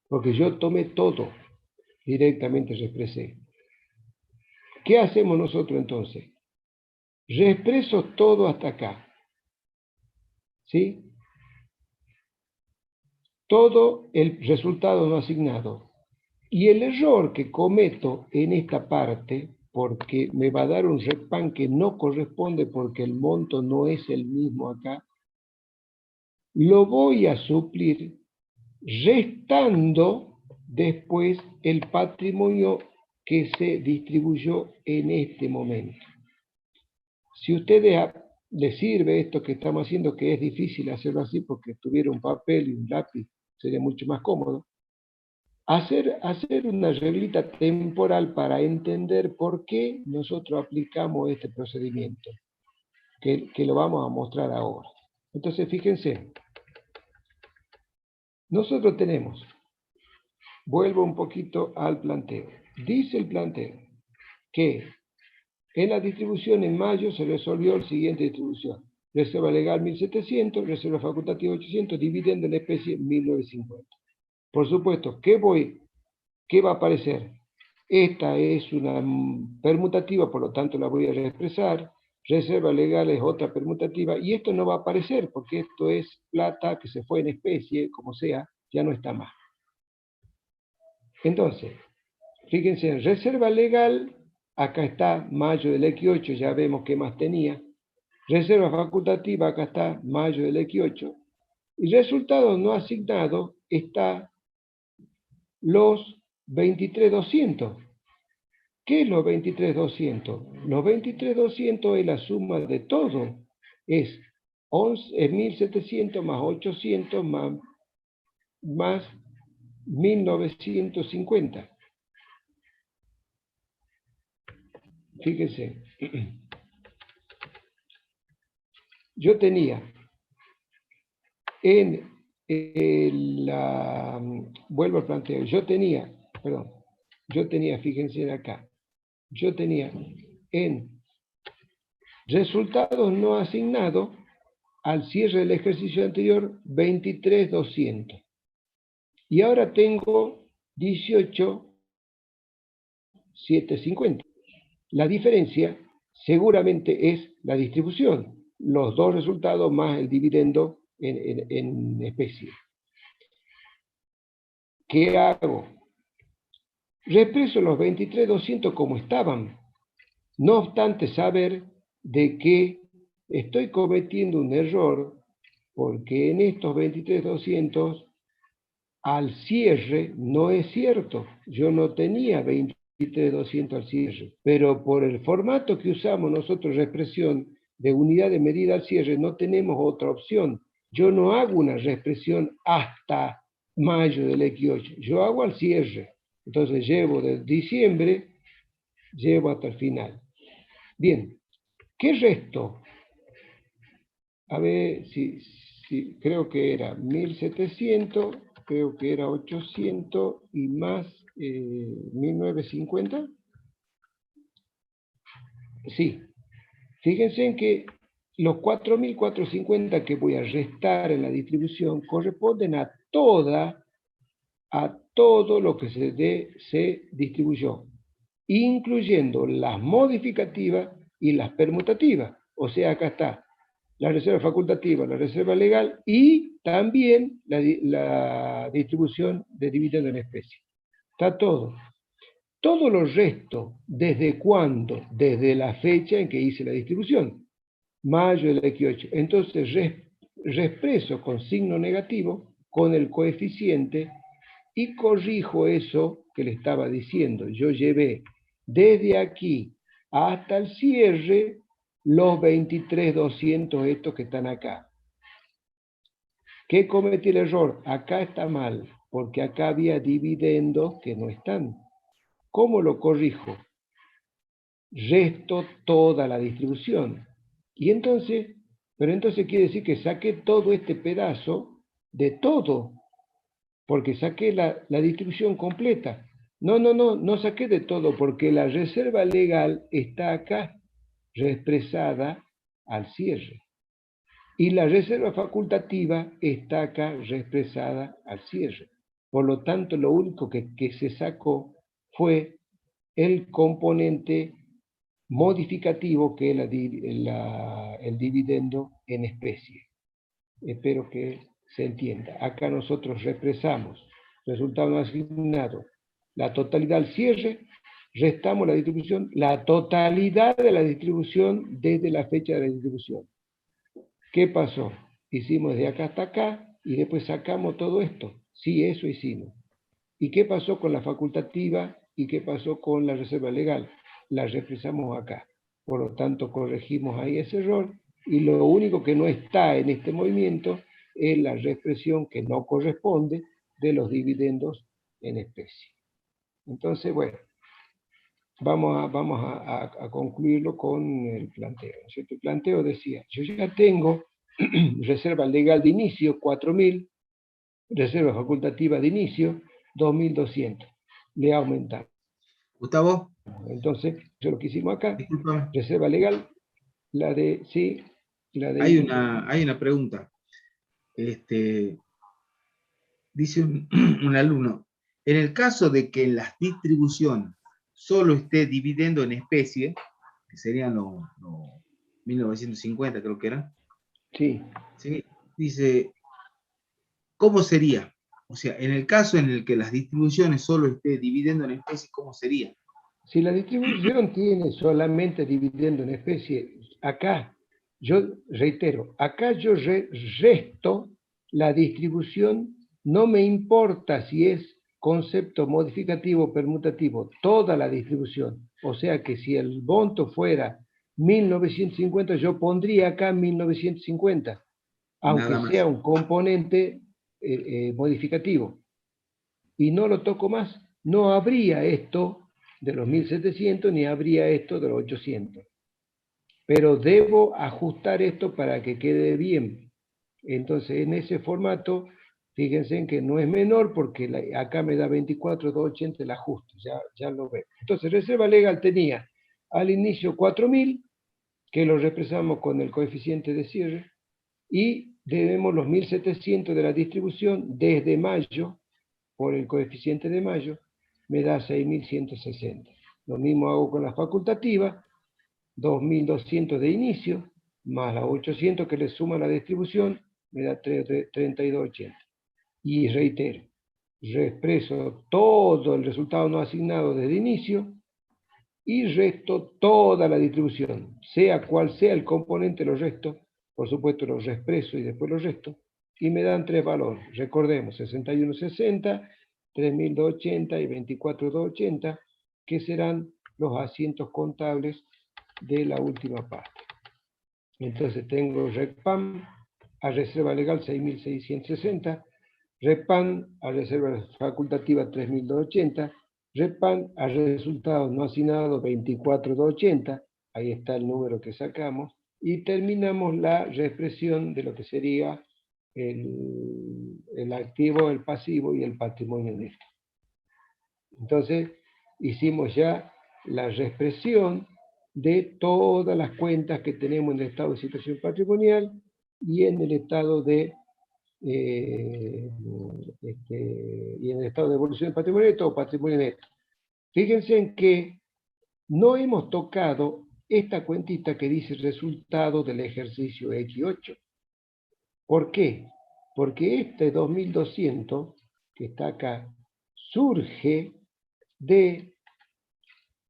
porque yo tomé todo, directamente reexpresé. ¿Qué hacemos nosotros entonces? Reexpreso todo hasta acá. ¿Sí? Todo el resultado no asignado. Y el error que cometo en esta parte, porque me va a dar un RESPAN que no corresponde porque el monto no es el mismo acá, lo voy a suplir restando después el patrimonio que se distribuyó en este momento. Si a ustedes les sirve esto que estamos haciendo, que es difícil hacerlo así porque tuviera un papel y un lápiz, sería mucho más cómodo, hacer una reglita temporal para entender por qué nosotros aplicamos este procedimiento, que lo vamos a mostrar ahora. Entonces, fíjense, nosotros tenemos, vuelvo un poquito al planteo, dice el planteo que en la distribución en mayo se resolvió la siguiente distribución: reserva legal 1700, reserva facultativa 800, dividendo en especie 1950. Por supuesto, ¿qué va a aparecer? Esta es una permutativa, por lo tanto la voy a reexpresar. Reserva legal es otra permutativa, y esto no va a aparecer porque esto es plata que se fue en especie, como sea, ya no está más. Entonces, fíjense, en reserva legal, acá está mayo del X8, ya vemos qué más tenía. Reserva facultativa, acá está mayo del X8. Y resultado no asignado está los 23.200. ¿Qué es los 23.200? Los 23.200 es la suma de todo. Es 1.700 más 800 más 1.950. Fíjense. Yo tenía vuelvo al planteo, yo tenía, fíjense acá, yo tenía en resultados no asignados al cierre del ejercicio anterior 23.200. Y ahora tengo 18.750. La diferencia seguramente es la distribución, los dos resultados más el dividendo en especie. ¿Qué hago? Reexpreso los 23.200 como estaban, no obstante saber de que estoy cometiendo un error, porque en estos 23.200 al cierre no es cierto. Yo no tenía 23.200 al cierre, pero por el formato que usamos nosotros, reexpresión de unidad de medida al cierre, no tenemos otra opción. Yo no hago una reexpresión hasta mayo del X8, yo hago al cierre. Entonces llevo de diciembre, llevo hasta el final. Bien, ¿qué resto? A ver, si creo que era 1.700, creo que era 800 y más 1.950. Sí, fíjense en que los 4.450 que voy a restar en la distribución corresponden a todo lo que se distribuyó, incluyendo las modificativas y las permutativas. O sea, acá está la reserva facultativa, la reserva legal y también la distribución de dividendo en especie. Está todo. Todo lo resto, ¿desde cuándo? Desde la fecha en que hice la distribución, mayo del X8. Entonces reexpreso con signo negativo, con el coeficiente, y corrijo eso que le estaba diciendo. Yo llevé desde aquí hasta el cierre los 23.200 estos que están acá. ¿Qué cometí el error? Acá está mal, porque acá había dividendos que no están. ¿Cómo lo corrijo? Resto toda la distribución. Y entonces, pero entonces quiere decir que saqué todo este pedazo de todo, porque saqué la distribución completa. No saqué de todo, porque la reserva legal está acá, reexpresada al cierre. Y la reserva facultativa está acá, reexpresada al cierre. Por lo tanto, lo único que se sacó fue el componente modificativo, que es el dividendo en especie. Espero que se entienda. Acá nosotros reexpresamos resultado asignado, la totalidad al cierre, restamos la distribución, la totalidad de la distribución desde la fecha de la distribución. ¿Qué pasó? Hicimos de acá hasta acá y después sacamos todo esto. Sí, eso hicimos. ¿Y qué pasó con la facultativa? ¿Y qué pasó con la reserva legal? La represamos acá. Por lo tanto, corregimos ahí ese error y lo único que no está en este movimiento es la reexpresión que no corresponde de los dividendos en especie. Entonces, bueno, vamos a concluirlo con el planteo. ¿Cierto? El planteo decía, yo ya tengo reserva legal de inicio, 4.000, reserva facultativa de inicio, 2.200. Le aumentamos. Gustavo, Entonces, eso es lo que hicimos acá. discúlpame. Reserva legal, la de, sí, la de... Hay una pregunta. Dice un alumno, en el caso de que en las distribuciones solo esté dividendo en especie, que serían los 1950 creo que eran, Sí. ¿sí? Dice, ¿cómo sería? O sea, en el caso en el que las distribuciones solo esté dividiendo en especie, ¿cómo sería? Si la distribución tiene solamente dividendo en especie, acá, yo reitero, acá yo resto la distribución, no me importa si es concepto modificativo o permutativo, toda la distribución. O sea que si el monto fuera 1950, yo pondría acá 1950, aunque Nada más. sea un componente modificativo. Y no lo toco más, no habría esto de los 1.700 ni habría esto de los 800. Pero debo ajustar esto para que quede bien. Entonces, en ese formato, fíjense en que no es menor porque acá me da 24.280 el ajuste, ya lo veo. Entonces, reserva legal tenía al inicio 4.000, que lo represamos con el coeficiente de cierre, y debemos los 1.700 de la distribución desde mayo, por el coeficiente de mayo, me da 6.160. Lo mismo hago con la facultativa, 2.200 de inicio, más las 800 que le suma la distribución, me da 32.80. Y reitero, reexpreso todo el resultado no asignado desde inicio y resto toda la distribución, sea cual sea el componente, lo resto, por supuesto lo reexpreso y después lo resto, y me dan tres valores. Recordemos, 61.60, 3.280 y 24.280, que serán los asientos contables de la última parte. Entonces tengo RECPAM a reserva legal 6.660, REPAN a reserva facultativa 3.280, REPAN a resultados no asignados 24.280, ahí está el número que sacamos, y terminamos la reexpresión de lo que sería el activo, el pasivo y el patrimonio neto. Entonces, hicimos ya la reexpresión de todas las cuentas que tenemos en el estado de situación patrimonial y en el estado de y en el estado de evolución patrimonial o patrimonio neto. Fíjense en que no hemos tocado esta cuentita que dice resultado del ejercicio X8. ¿Por qué? Porque este 2200 que está acá surge de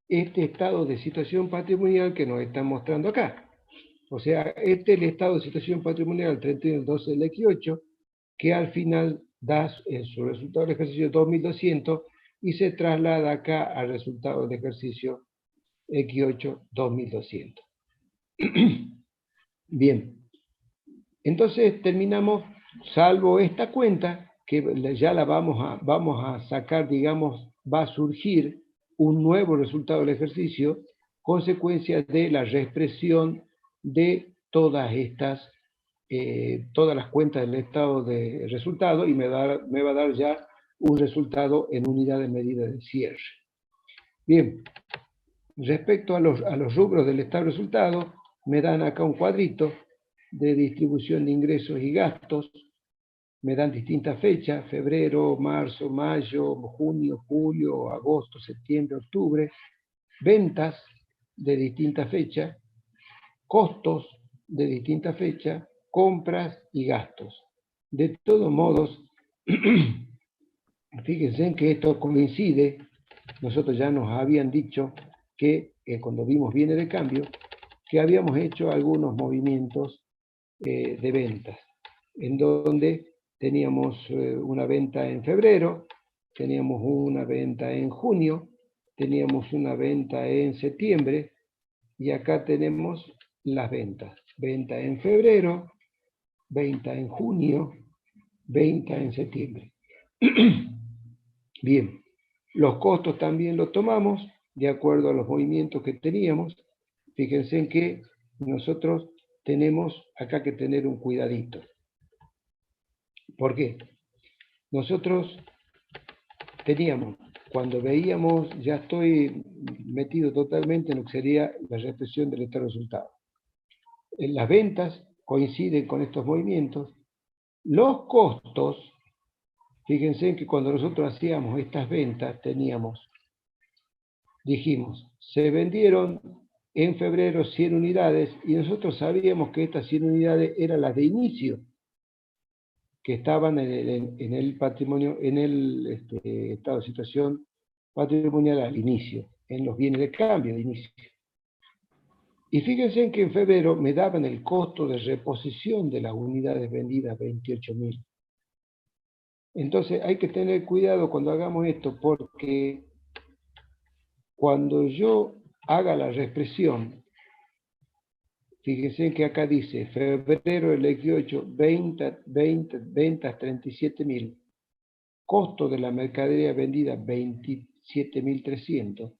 este estado de situación patrimonial que nos están mostrando acá. O sea, este es el estado de situación patrimonial 31/12 del X8, que al final da en su resultado del ejercicio 2200 y se traslada acá al resultado del ejercicio X8 2200. Bien, entonces terminamos, salvo esta cuenta, que ya la vamos a sacar, digamos, va a surgir un nuevo resultado del ejercicio, consecuencia de la reexpresión de todas estas, todas las cuentas del estado de resultado, y me va a dar ya un resultado en unidad de medida de cierre. Bien, respecto a los rubros del estado de resultado, me dan acá un cuadrito de distribución de ingresos y gastos, me dan distintas fechas, febrero, marzo, mayo, junio, julio, agosto, septiembre, octubre, ventas de distintas fechas, costos de distintas fechas, compras y gastos. De todos modos, fíjense que esto coincide, nosotros ya nos habían dicho que cuando vimos bienes de cambio, que habíamos hecho algunos movimientos de ventas, en donde teníamos una venta en febrero, teníamos una venta en junio, teníamos una venta en septiembre, y acá tenemos las ventas. Venta en febrero, venta en junio, venta en septiembre. Bien, los costos también los tomamos de acuerdo a los movimientos que teníamos. Fíjense en que nosotros tenemos acá que tener un cuidadito. ¿Por qué? Nosotros teníamos, cuando veíamos, ya estoy metido totalmente en lo que sería la represión del estado de resultado. En las ventas coinciden con estos movimientos. Los costos, fíjense que cuando nosotros hacíamos estas ventas dijimos, se vendieron en febrero 100 unidades y nosotros sabíamos que estas 100 unidades eran las de inicio, que estaban en el patrimonio, en el estado de situación patrimonial al inicio, en los bienes de cambio de inicio. Y fíjense en que en febrero me daban el costo de reposición de las unidades vendidas 28.000. Entonces hay que tener cuidado cuando hagamos esto, porque cuando yo haga la reexpresión, fíjense que acá dice, febrero del 18, ventas 37.000, costo de la mercadería vendida 27.300.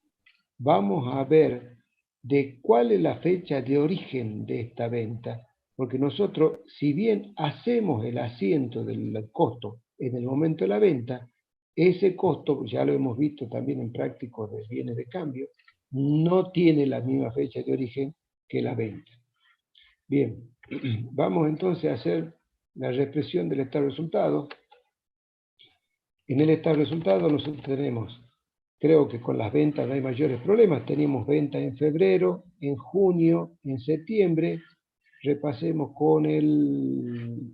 Vamos a ver de cuál es la fecha de origen de esta venta, porque nosotros, si bien hacemos el asiento del costo en el momento de la venta, ese costo, ya lo hemos visto también en prácticos de bienes de cambio, no tiene la misma fecha de origen que la venta. Bien, vamos entonces a hacer la reexpresión del estado de resultado. En el estado de resultado nosotros tenemos, creo que con las ventas no hay mayores problemas, teníamos ventas en febrero, en junio, en septiembre. Repasemos con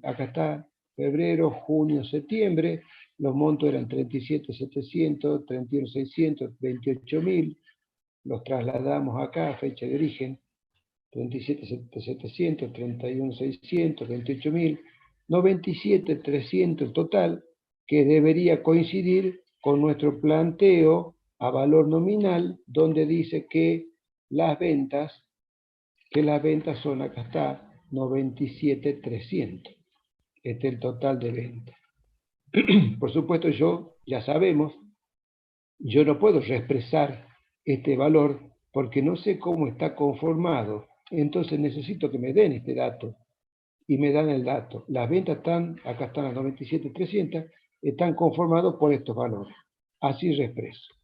acá está, febrero, junio, septiembre, los montos eran 37.700, 31.600, 28.000, los trasladamos acá, fecha de origen, 37.700, 31.600, 28.000, 97.300 el total, que debería coincidir con nuestro planteo a valor nominal, donde dice que las ventas son, acá está, 97.300. Este es el total de ventas. Por supuesto, ya sabemos, yo no puedo reexpresar este valor porque no sé cómo está conformado. Entonces necesito que me den este dato. Y me dan el dato. Las ventas acá están a 97.300, están conformados por estos valores. Así reexpreso.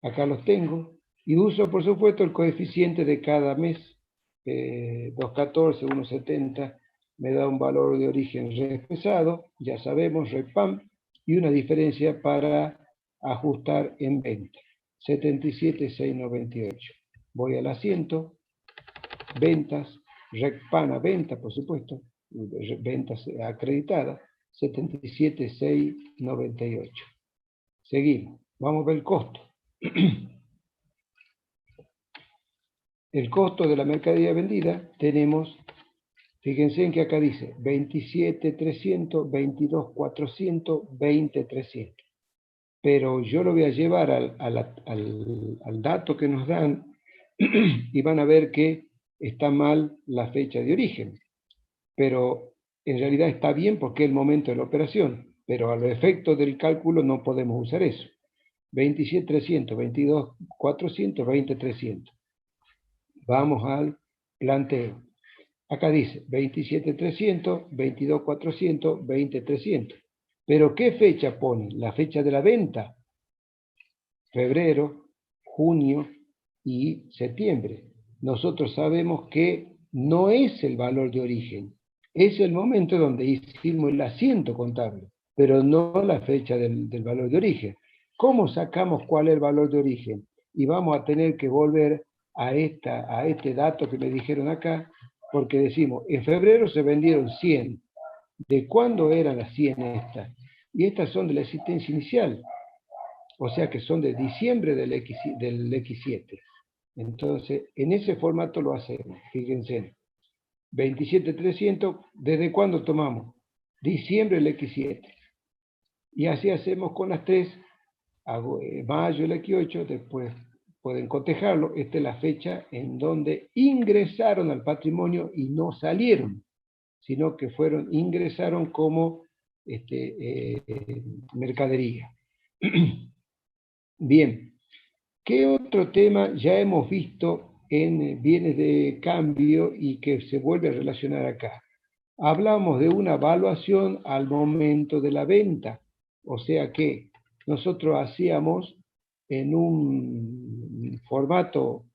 Acá los tengo. Y uso, por supuesto, el coeficiente de cada mes. 214, 1,70 me da un valor de origen reexpresado, ya sabemos, REPAM, y una diferencia para ajustar en venta, 77,698. Voy al asiento, ventas, REPAM a venta, por supuesto, ventas acreditadas, 77,698. Seguimos, vamos a ver el costo. El costo de la mercadería vendida tenemos, fíjense en que acá dice 27.300, 22.400, 20.300. Pero yo lo voy a llevar al dato que nos dan y van a ver que está mal la fecha de origen. Pero en realidad está bien porque es el momento de la operación. Pero a los efectos del cálculo no podemos usar eso. 27.300, 22.400, 20.300. Vamos al planteo. Acá dice 27.300, 22.400, 20.300. ¿Pero qué fecha pone? La fecha de la venta. Febrero, junio y septiembre. Nosotros sabemos que no es el valor de origen. Es el momento donde hicimos el asiento contable, pero no la fecha del valor de origen. ¿Cómo sacamos cuál es el valor de origen? Y vamos a tener que volver a este dato que me dijeron acá, porque decimos, en febrero se vendieron 100. ¿De cuándo eran las 100 estas? Y estas son de la existencia inicial, o sea que son de diciembre del X7. Entonces, en ese formato lo hacemos, fíjense. 27.300, ¿desde cuándo tomamos? diciembre el X7. Y así hacemos con las tres, hago mayo el X8, después pueden cotejarlo, esta es la fecha en donde ingresaron al patrimonio y no salieron, sino que ingresaron como mercadería. Bien, ¿qué otro tema ya hemos visto en bienes de cambio y que se vuelve a relacionar acá? Hablamos de una evaluación al momento de la venta, o sea que nosotros hacíamos en un formato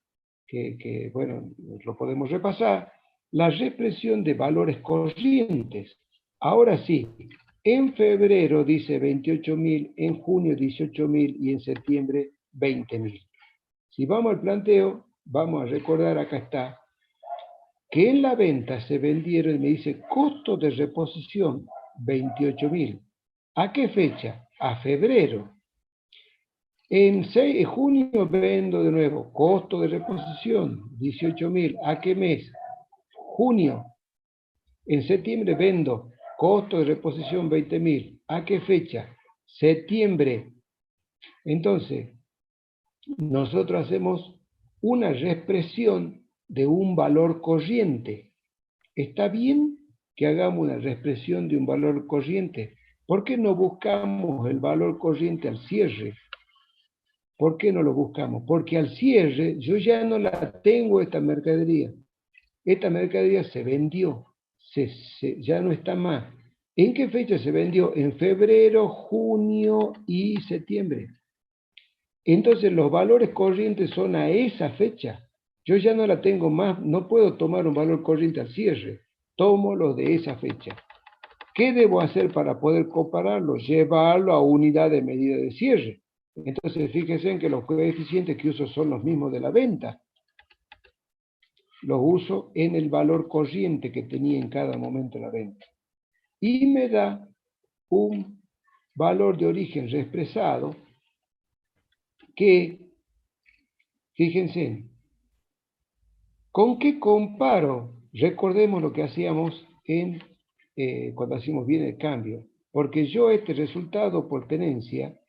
que bueno, lo podemos repasar, la represión de valores corrientes. Ahora sí, en febrero dice 28.000, en junio 18.000 y en septiembre 20.000. Si vamos al planteo, vamos a recordar, acá está, que en la venta se vendieron, y me dice, costo de reposición 28.000. ¿A qué fecha? A febrero. En junio vendo de nuevo, costo de reposición 18.000. ¿A qué mes? Junio. En septiembre vendo, costo de reposición 20.000. ¿A qué fecha? Septiembre. Entonces, nosotros hacemos una reexpresión de un valor corriente. ¿Está bien que hagamos una reexpresión de un valor corriente? ¿Por qué no buscamos el valor corriente al cierre? ¿Por qué no lo buscamos? Porque al cierre yo ya no la tengo esta mercadería. Esta mercadería se vendió, ya no está más. ¿En qué fecha se vendió? En febrero, junio y septiembre. Entonces los valores corrientes son a esa fecha. Yo ya no la tengo más, no puedo tomar un valor corriente al cierre. Tomo los de esa fecha. ¿Qué debo hacer para poder compararlo? Llevarlo a unidad de medida de cierre. Entonces fíjense en que los coeficientes que uso son los mismos de la venta. Los uso en el valor corriente que tenía en cada momento la venta. Y me da un valor de origen reexpresado que, fíjense, ¿con qué comparo? Recordemos lo que hacíamos cuando hacíamos bien el cambio. Porque yo este resultado por tenencia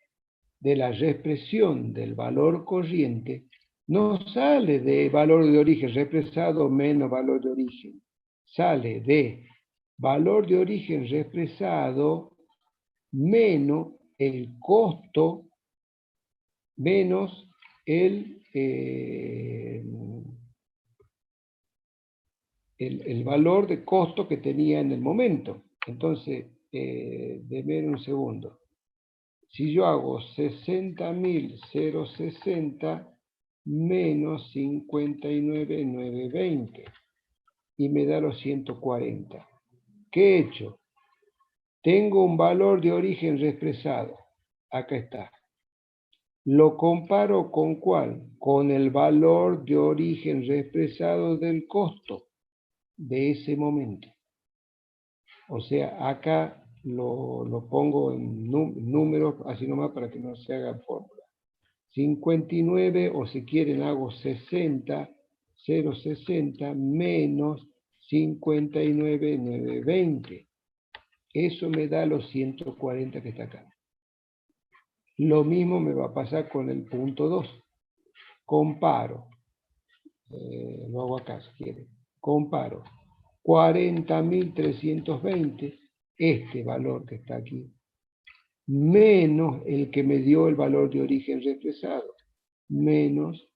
de la reexpresión del valor corriente no sale de valor de origen reexpresado menos valor de origen. Sale de valor de origen reexpresado menos el costo menos el valor de costo que tenía en el momento. Entonces, denme un segundo. Si yo hago 60.060 menos 59.920 y me da los 140. ¿Qué he hecho? Tengo un valor de origen reexpresado. Acá está. Lo comparo con ¿cuál? Con el valor de origen reexpresado del costo de ese momento. O sea, acá lo pongo en números, así nomás para que no se haga fórmula. 59, o si quieren hago 60, 0,60 menos 59.920. Eso me da los 140 que está acá. Lo mismo me va a pasar con el punto 2. Comparo. Lo hago acá si quieren. Comparo. 40.320, este valor que está aquí, menos el que me dio el valor de origen reexpresado, menos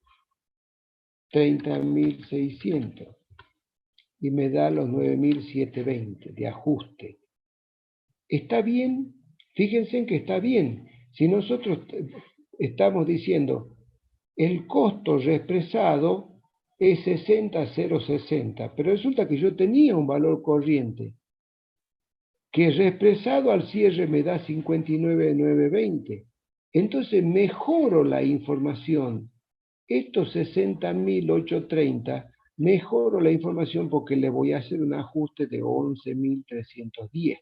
30.600. Y me da los 9.720 de ajuste. ¿Está bien? Fíjense en que está bien. Si nosotros estamos diciendo el costo reexpresado es 60,060, pero resulta que yo tenía un valor corriente que reexpresado al cierre me da 59.920. Entonces mejoro la información. Estos 60.830 mejoro la información porque le voy a hacer un ajuste de 11.310.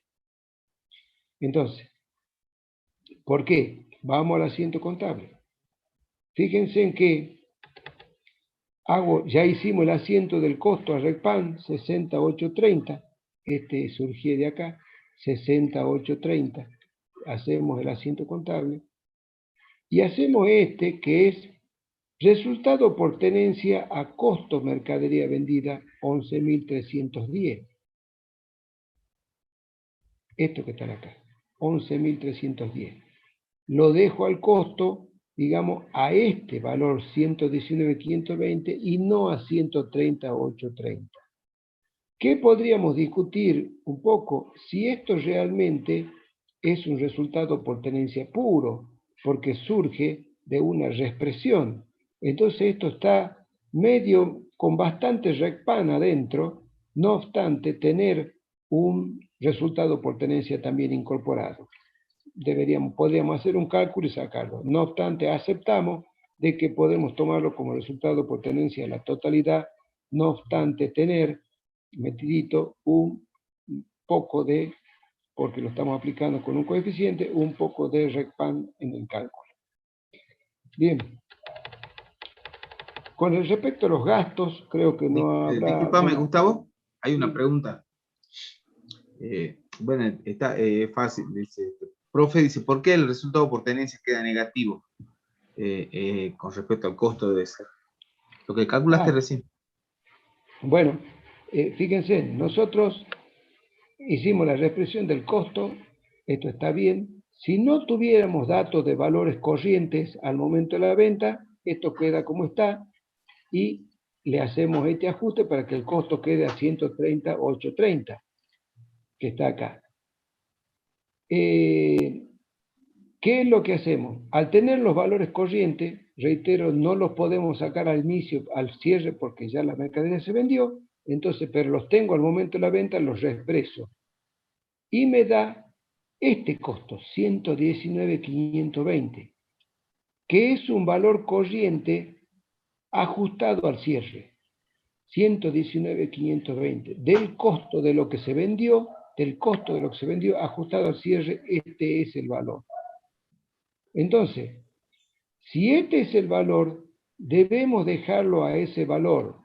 Entonces, ¿por qué? Vamos al asiento contable. Fíjense en que ya hicimos el asiento del costo a RECPAN, 68.30, este surgió de acá. 60.830. Hacemos el asiento contable. Y hacemos este, que es resultado por tenencia a costo mercadería vendida, 11.310. Esto que está acá, 11.310. Lo dejo al costo, digamos, a este valor 119.520 y no a 130.830. ¿Qué podríamos discutir un poco? Si esto realmente es un resultado por tenencia puro, porque surge de una reexpresión. Entonces esto está medio con bastante RECPAN adentro, no obstante tener un resultado por tenencia también incorporado. Podríamos hacer un cálculo y sacarlo. No obstante, aceptamos de que podemos tomarlo como resultado por tenencia de la totalidad, no obstante tener metidito un poco de, porque lo estamos aplicando con un coeficiente, un poco de RECPAN en el cálculo. Bien. Con respecto a los gastos, creo que no habrá... Disculpame, Gustavo, hay una pregunta. Bueno, está fácil. Dice, profe, dice, ¿por qué el resultado por tenencia queda negativo con respecto al costo de ser? Lo que calculaste recién. Bueno, fíjense, nosotros hicimos la reexpresión del costo, esto está bien. Si no tuviéramos datos de valores corrientes al momento de la venta, esto queda como está y le hacemos este ajuste para que el costo quede a 130.830, que está acá. ¿Qué es lo que hacemos? Al tener los valores corrientes, reitero, no los podemos sacar al inicio, al cierre, porque ya la mercadería se vendió, entonces, pero los tengo al momento de la venta, los reexpreso. Y me da este costo, 119.520, que es un valor corriente ajustado al cierre. 119.520. Del costo de lo que se vendió, ajustado al cierre, este es el valor. Entonces, si este es el valor, debemos dejarlo a ese valor,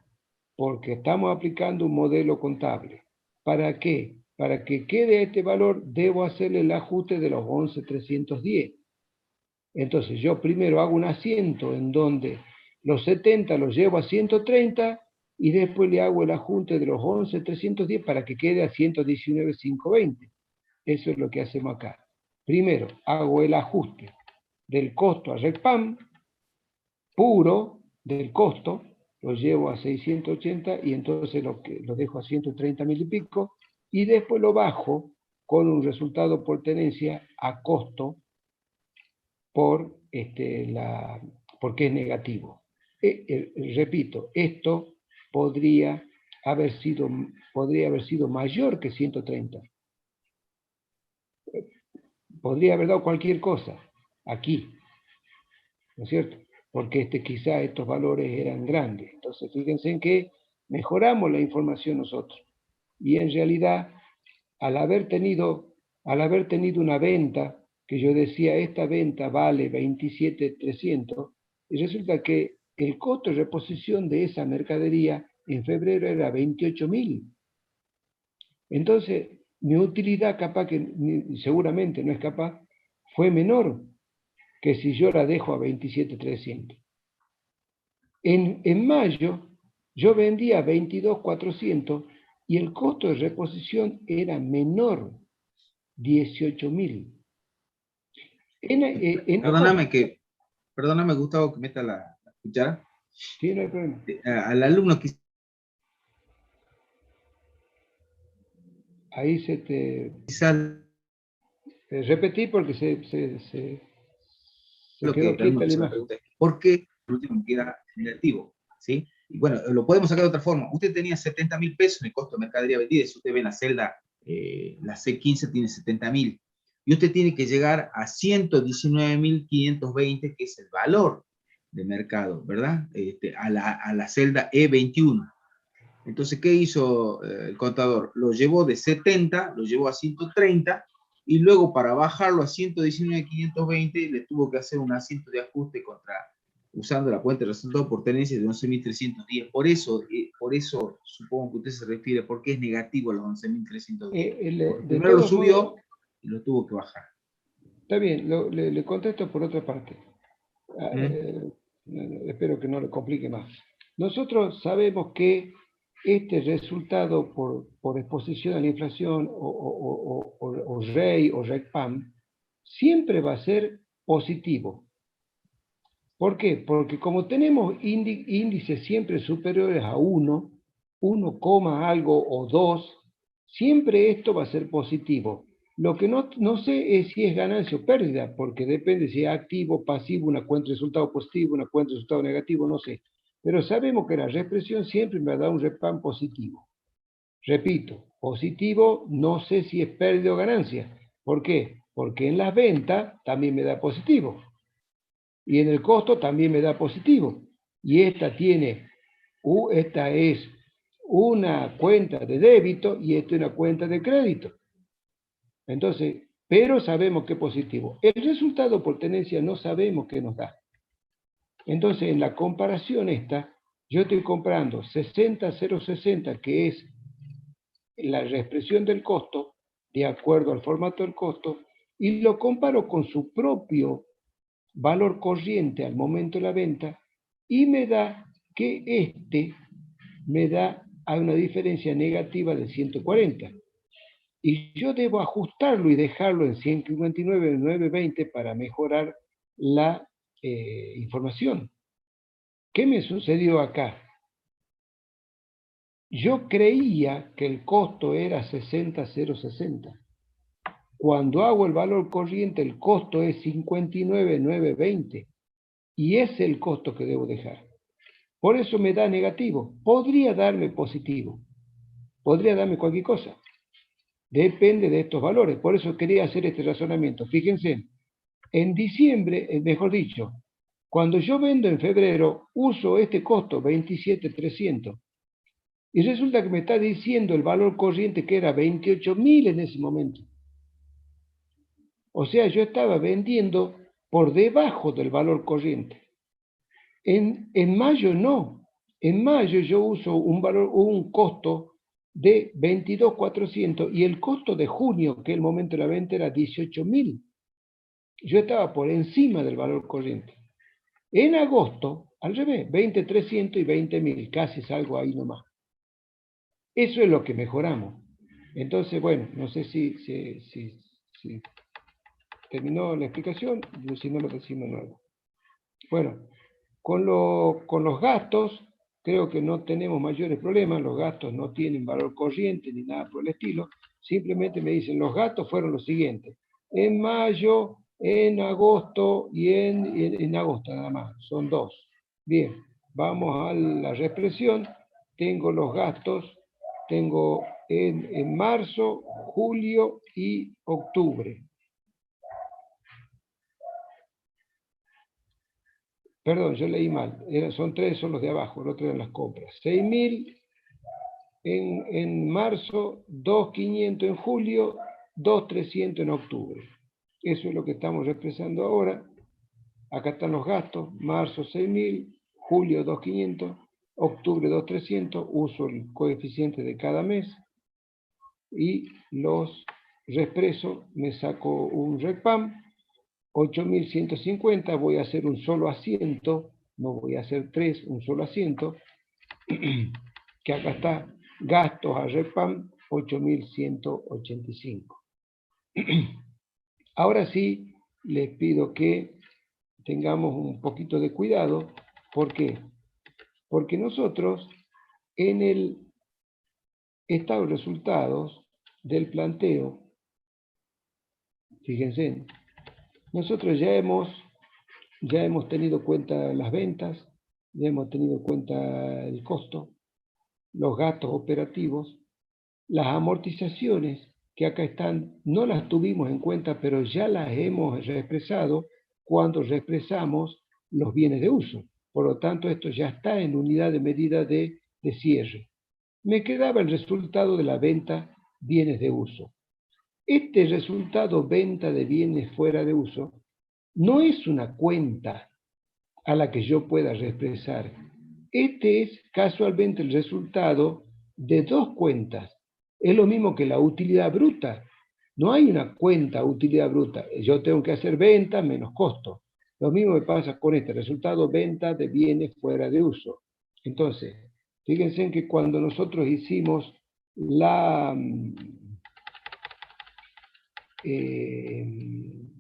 porque estamos aplicando un modelo contable. ¿Para qué? Para que quede este valor, debo hacerle el ajuste de los 11.310. Entonces, yo primero hago un asiento en donde los 70 los llevo a 130 y después le hago el ajuste de los 11.310 para que quede a 119.520. Eso es lo que hacemos acá. Primero, hago el ajuste del costo a RECPAM, puro del costo, lo llevo a 680 y entonces lo dejo a 130.000 y pico, y después lo bajo con un resultado por tenencia a costo porque es negativo. Repito, esto podría haber sido mayor que 130. Podría haber dado cualquier cosa aquí, ¿no es cierto? Porque quizá estos valores eran grandes. Entonces, fíjense en que mejoramos la información nosotros. Y en realidad, al haber tenido una venta, que yo decía, esta venta vale 27.300, y resulta que el costo de reposición de esa mercadería en febrero era 28.000. Entonces, mi utilidad seguramente no es capaz, fue menor que si yo la dejo a 27.300. En mayo, yo vendía 22.400 y el costo de reposición era menor, 18.000. Perdóname, Gustavo, que meta la cuchara. Sí, no hay problema. Al alumno que... Ahí se te... repetí porque se quedó quieta la imagen. ¿Por qué el último queda negativo? ¿Sí? Y bueno, lo podemos sacar de otra forma. Usted tenía 70.000 pesos en el costo de mercadería vendida. Si usted ve en la celda, la C15 tiene 70.000. Y usted tiene que llegar a 119.520, que es el valor de mercado, ¿verdad? A la celda E21. Entonces, ¿qué hizo el contador? Lo llevó de 70, lo llevó a 130, y luego para bajarlo a 119.520 le tuvo que hacer un asiento de ajuste contra usando la cuenta de resultado por tenencia de 11.310. Por eso supongo que usted se refiere, porque es negativo los 11.310. Porque primero lo subió y lo tuvo que bajar. Está bien, le contesto por otra parte. Espero que no le complique más. Nosotros sabemos que este resultado por exposición a la inflación o REI o RECPAM siempre va a ser positivo. ¿Por qué? Porque como tenemos índices siempre superiores a 1, 1, algo o 2, siempre esto va a ser positivo. Lo que no sé es si es ganancia o pérdida, porque depende si es activo, pasivo, una cuenta de resultado positivo, una cuenta de resultado negativo, no sé. Pero sabemos que la reexpresión siempre me da un RECPAM positivo. Repito, positivo, no sé si es pérdida o ganancia. ¿Por qué? Porque en las ventas también me da positivo. Y en el costo también me da positivo. Y esta es una cuenta de débito y esta es una cuenta de crédito. Entonces, pero sabemos que es positivo. El resultado por tenencia no sabemos qué nos da. Entonces, en la comparación esta, yo estoy comprando 60,060, que es la reexpresión del costo, de acuerdo al formato del costo, y lo comparo con su propio valor corriente al momento de la venta, y me da que hay una diferencia negativa de 140. Y yo debo ajustarlo y dejarlo en 159,920 para mejorar la información. ¿Qué me sucedió acá? Yo creía que el costo era 60,060. Cuando hago el valor corriente, el costo es 59,920. Y es el costo que debo dejar. Por eso me da negativo. Podría darme positivo. Podría darme cualquier cosa. Depende de estos valores. Por eso quería hacer este razonamiento. Fíjense, en diciembre, mejor dicho, cuando yo vendo en febrero, uso este costo, 27,300. Y resulta que me está diciendo el valor corriente que era 28.000 en ese momento. O sea, yo estaba vendiendo por debajo del valor corriente. En mayo no. En mayo yo uso un costo de 22,400 y el costo de junio, que el momento de la venta era 18.000. Yo estaba por encima del valor corriente. En agosto, al revés, 20,300 y 20.000, casi salgo ahí nomás. Eso es lo que mejoramos. Entonces, bueno, no sé si terminó la explicación, si no lo decimos nuevo. Bueno, con los gastos, creo que no tenemos mayores problemas, los gastos no tienen valor corriente ni nada por el estilo, simplemente me dicen, los gastos fueron los siguientes, en mayo, en agosto y en agosto nada más, son 2. Bien, vamos a la reexpresión, tengo los gastos, tengo en marzo, julio y octubre. Perdón, yo leí mal. Son 3, son los de abajo, el otro eran las compras. 6.000 en marzo, 2.500 en julio, 2.300 en octubre. Eso es lo que estamos expresando ahora. Acá están los gastos. Marzo 6.000, julio 2.500, octubre 2.300. Uso el coeficiente de cada mes. Y los reexpreso, me saco un RECPAM. 8.150, voy a hacer un solo asiento, no voy a hacer 3, un solo asiento, que acá está, gastos a RECPAM, 8.185. Ahora sí, les pido que tengamos un poquito de cuidado. ¿Por qué? Porque nosotros, en el estado de resultados del planteo, fíjense, nosotros ya hemos tenido cuenta las ventas, ya hemos tenido cuenta el costo, los gastos operativos, las amortizaciones que acá están, no las tuvimos en cuenta, pero ya las hemos reexpresado cuando reexpresamos los bienes de uso. Por lo tanto, esto ya está en unidad de medida de cierre. Me quedaba el resultado de la venta bienes de uso. Este resultado venta de bienes fuera de uso no es una cuenta a la que yo pueda reexpresar. Este es casualmente el resultado de dos cuentas. Es lo mismo que la utilidad bruta. No hay una cuenta utilidad bruta. Yo tengo que hacer venta menos costo. Lo mismo me pasa con este resultado, venta de bienes fuera de uso. Entonces, fíjense en que cuando nosotros hicimos la... en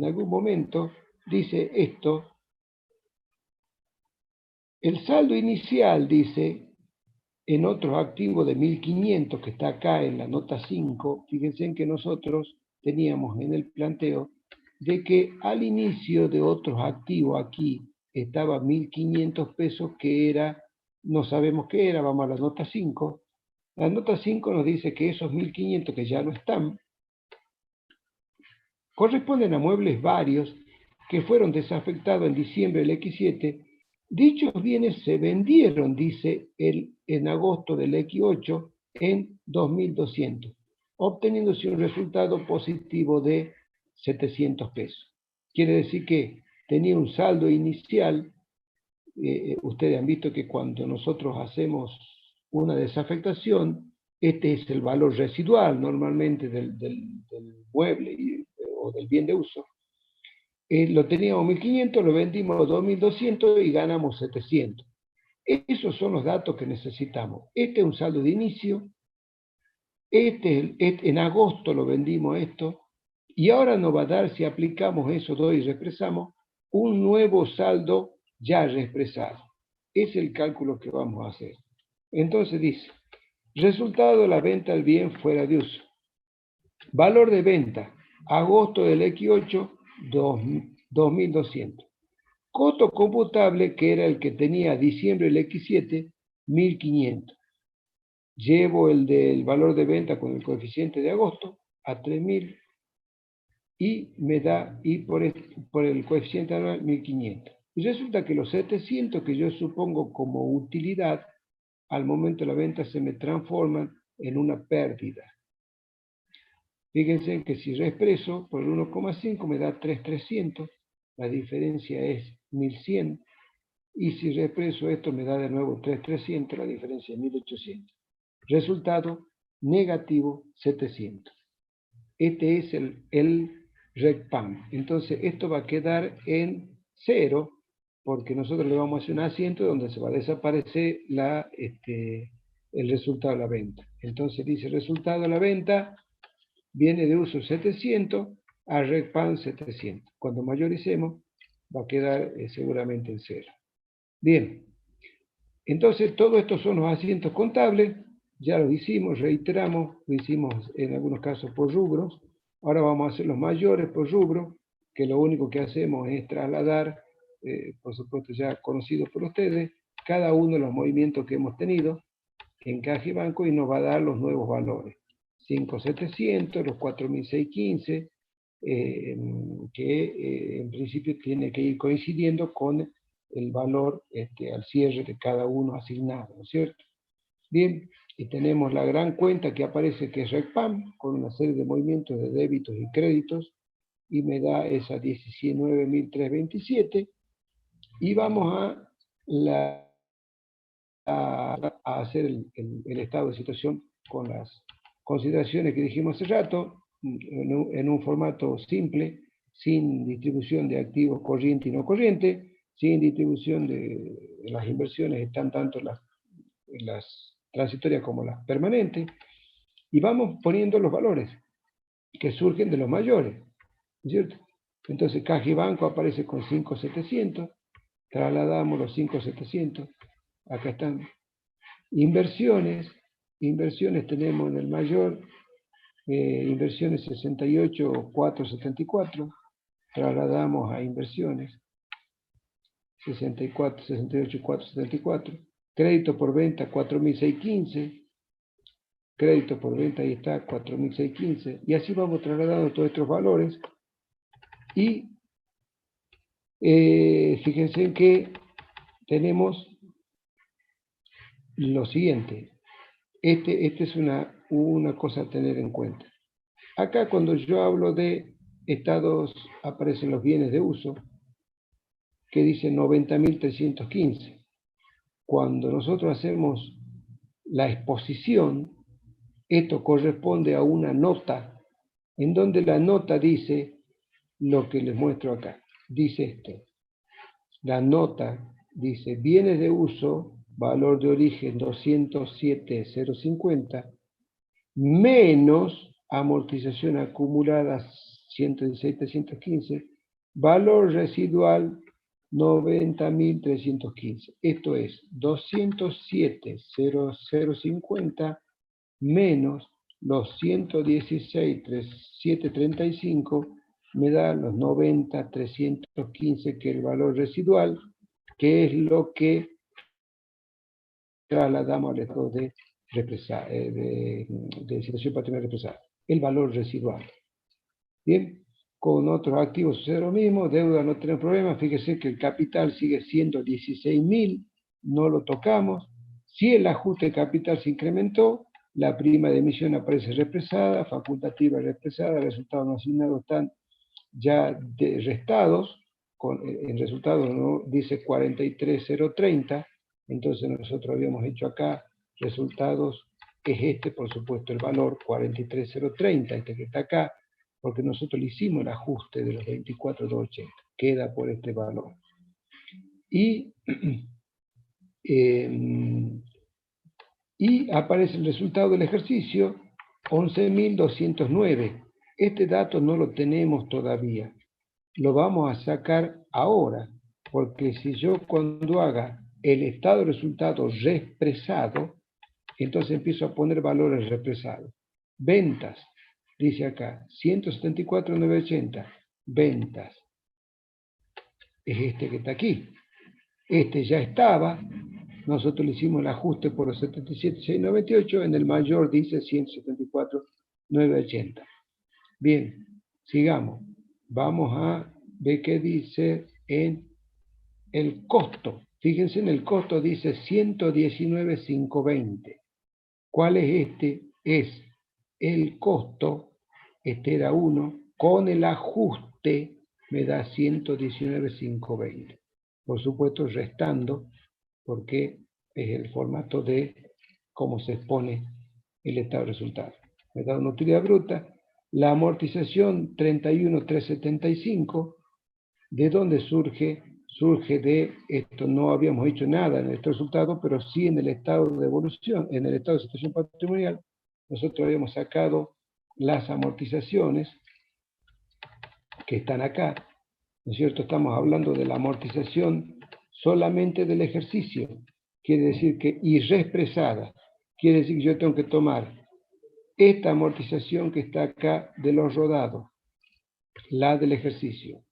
algún momento dice esto, el saldo inicial dice, en otros activos de 1500 que está acá en la nota 5, fíjense en que nosotros teníamos en el planteo de que al inicio de otros activos aquí estaba 1500 pesos que era, no sabemos qué era, vamos a la nota 5. La nota 5 nos dice que esos 1500 que ya no están, corresponden a muebles varios que fueron desafectados en diciembre del X7. Dichos bienes se vendieron, dice en agosto del X8, en 2.200, obteniéndose un resultado positivo de 700 pesos. Quiere decir que tenía un saldo inicial. Ustedes han visto que cuando nosotros hacemos una desafectación, este es el valor residual normalmente del mueble o del bien de uso. Lo teníamos 1.500, lo vendimos 2.200 y ganamos 700. Esos son los datos que necesitamos. Este es un saldo de inicio. En agosto lo vendimos esto. Y ahora nos va a dar, si aplicamos esos dos y reexpresamos, un nuevo saldo ya reexpresado. Es el cálculo que vamos a hacer. Entonces dice, resultado de la venta del bien fuera de uso. Valor de venta, agosto del X8, 2.200. Costo computable, que era el que tenía diciembre del X7, 1.500. Llevo el del valor de venta con el coeficiente de agosto a 3.000 y me da, y por el coeficiente anual, 1.500. Y resulta que los 700 que yo supongo como utilidad, al momento de la venta se me transforman en una pérdida. Fíjense que si reexpreso por el 1,5 me da 3.300, la diferencia es 1.100, y si reexpreso esto me da de nuevo 3.300, la diferencia es 1.800. Resultado negativo 700. Este es el RECPAM. Entonces esto va a quedar en 0, porque nosotros le vamos a hacer un asiento donde se va a desaparecer el resultado de la venta. Entonces dice resultado de la venta, viene de uso 700 a RECPAM 700. Cuando mayoricemos va a quedar seguramente en 0. Bien, entonces todo esto son los asientos contables. Ya lo hicimos, reiteramos, lo hicimos en algunos casos por rubros. Ahora vamos a hacer los mayores por rubro, que lo único que hacemos es trasladar, por supuesto ya conocido por ustedes, cada uno de los movimientos que hemos tenido en caja y banco y nos va a dar los nuevos valores. 5.700, los 4.615, que en principio tiene que ir coincidiendo con el valor al cierre de cada uno asignado, ¿no es cierto? Bien, y tenemos la gran cuenta que aparece que es RECPAM, con una serie de movimientos de débitos y créditos, y me da esa 19.327, y vamos a hacer el estado de situación con las consideraciones que dijimos hace rato, en un formato simple, sin distribución de activos corriente y no corriente, sin distribución de las inversiones, están tanto las transitorias como las permanentes, y vamos poniendo los valores que surgen de los mayores, ¿cierto? Entonces caja y banco aparece con 5.700, trasladamos los 5.700, acá están. Inversiones tenemos en el mayor, inversiones 68.474, trasladamos a inversiones 68.474, crédito por venta 4.615, crédito por venta ahí está 4.615, y así vamos trasladando todos estos valores, y fíjense en que tenemos lo siguiente. Esta es una cosa a tener en cuenta. Acá cuando yo hablo de estados aparecen los bienes de uso, que dice 90.315. Cuando nosotros hacemos la exposición, esto corresponde a una nota, en donde la nota dice lo que les muestro acá. Dice esto. La nota dice bienes de uso, valor de origen 207.050, menos amortización acumulada 116.315, valor residual 90.315. Esto es 207.050 menos los 116.735 me da los 90.315, que es el valor residual, que es lo que trasladamos al estado de situación patrimonial represada. El valor residual. Bien, con otros activos sucede lo mismo, deuda no tenemos problema, fíjese que el capital sigue siendo 16.000, no lo tocamos. Si el ajuste de capital se incrementó, la prima de emisión aparece represada, facultativa represada, resultados no asignados están ya restados, en resultados no dice 43.030, entonces nosotros habíamos hecho acá resultados, que es este, por supuesto, el valor 43.030, este que está acá, porque nosotros le hicimos el ajuste de los 24.280, queda por este valor. Y aparece el resultado del ejercicio, 11.209. Este dato no lo tenemos todavía. Lo vamos a sacar ahora, porque si yo cuando haga el estado de resultado reexpresado, entonces empiezo a poner valores reexpresados. Ventas, dice acá, 174.980. Ventas. Es este que está aquí. Este ya estaba. Nosotros le hicimos el ajuste por los 77.698, en el mayor dice 174.980. Bien, sigamos. Vamos a ver qué dice en el costo. Fíjense, en el costo dice 119.520. ¿Cuál es este? Es el costo, este era 1, con el ajuste me da 119.520. Por supuesto, restando, porque es el formato de cómo se expone el estado de resultado. Me da una utilidad bruta. La amortización 31.375, ¿de dónde surge? Surge de esto, no habíamos hecho nada en este resultado, pero sí en el estado de evolución, en el estado de situación patrimonial, nosotros habíamos sacado las amortizaciones que están acá, ¿no es cierto? Estamos hablando de la amortización solamente del ejercicio, quiere decir que irreexpresada, quiere decir que yo tengo que tomar esta amortización que está acá de los rodados, la del ejercicio,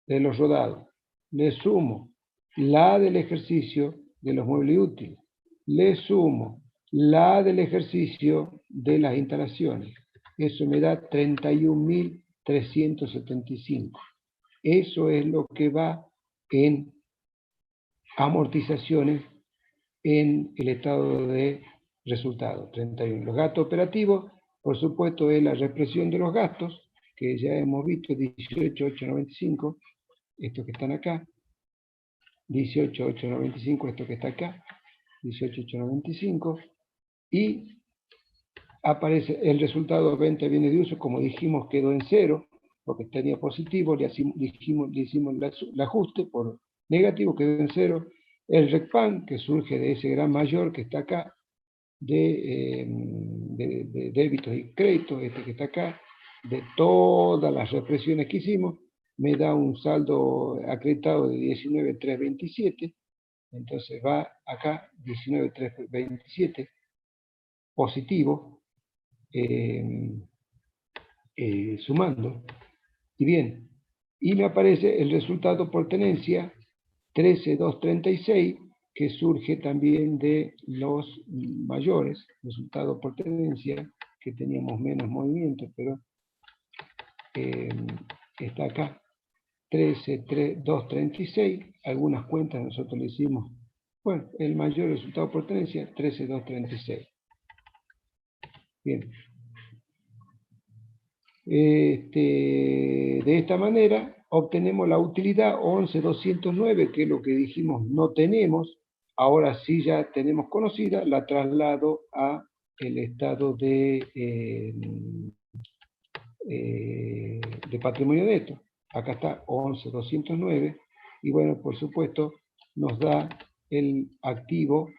de los rodados, le sumo la del ejercicio de los muebles útiles, le sumo la del ejercicio de las instalaciones, eso me da 31.375. Eso es lo que va en amortizaciones en el estado de resultado, 31. Los gastos operativos, por supuesto, es la represión de los gastos, que ya hemos visto, 18.895, estos que están acá, 18.895, esto que está acá, 18.895, y aparece el resultado de venta de bienes de uso, como dijimos, quedó en cero, porque tenía positivo, le hicimos el ajuste por negativo, quedó en cero. El RECPAN, que surge de ese gran mayor que está acá, de débitos y créditos, este que está acá, de todas las represiones que hicimos, me da un saldo acreditado de 19.327, entonces va acá 19.327 positivo, sumando, y bien, y me aparece el resultado por tenencia 13.236, que surge también de los mayores, resultado por tenencia, que teníamos menos movimiento, pero está acá, 13.236, algunas cuentas nosotros le hicimos, bueno, el mayor resultado por tenencia, 13.236. Bien. De esta manera obtenemos la utilidad 11.209, que es lo que dijimos no tenemos. Ahora sí ya tenemos conocida, la traslado a el estado de patrimonio neto. Acá está 11.209, y bueno, por supuesto, nos da el activo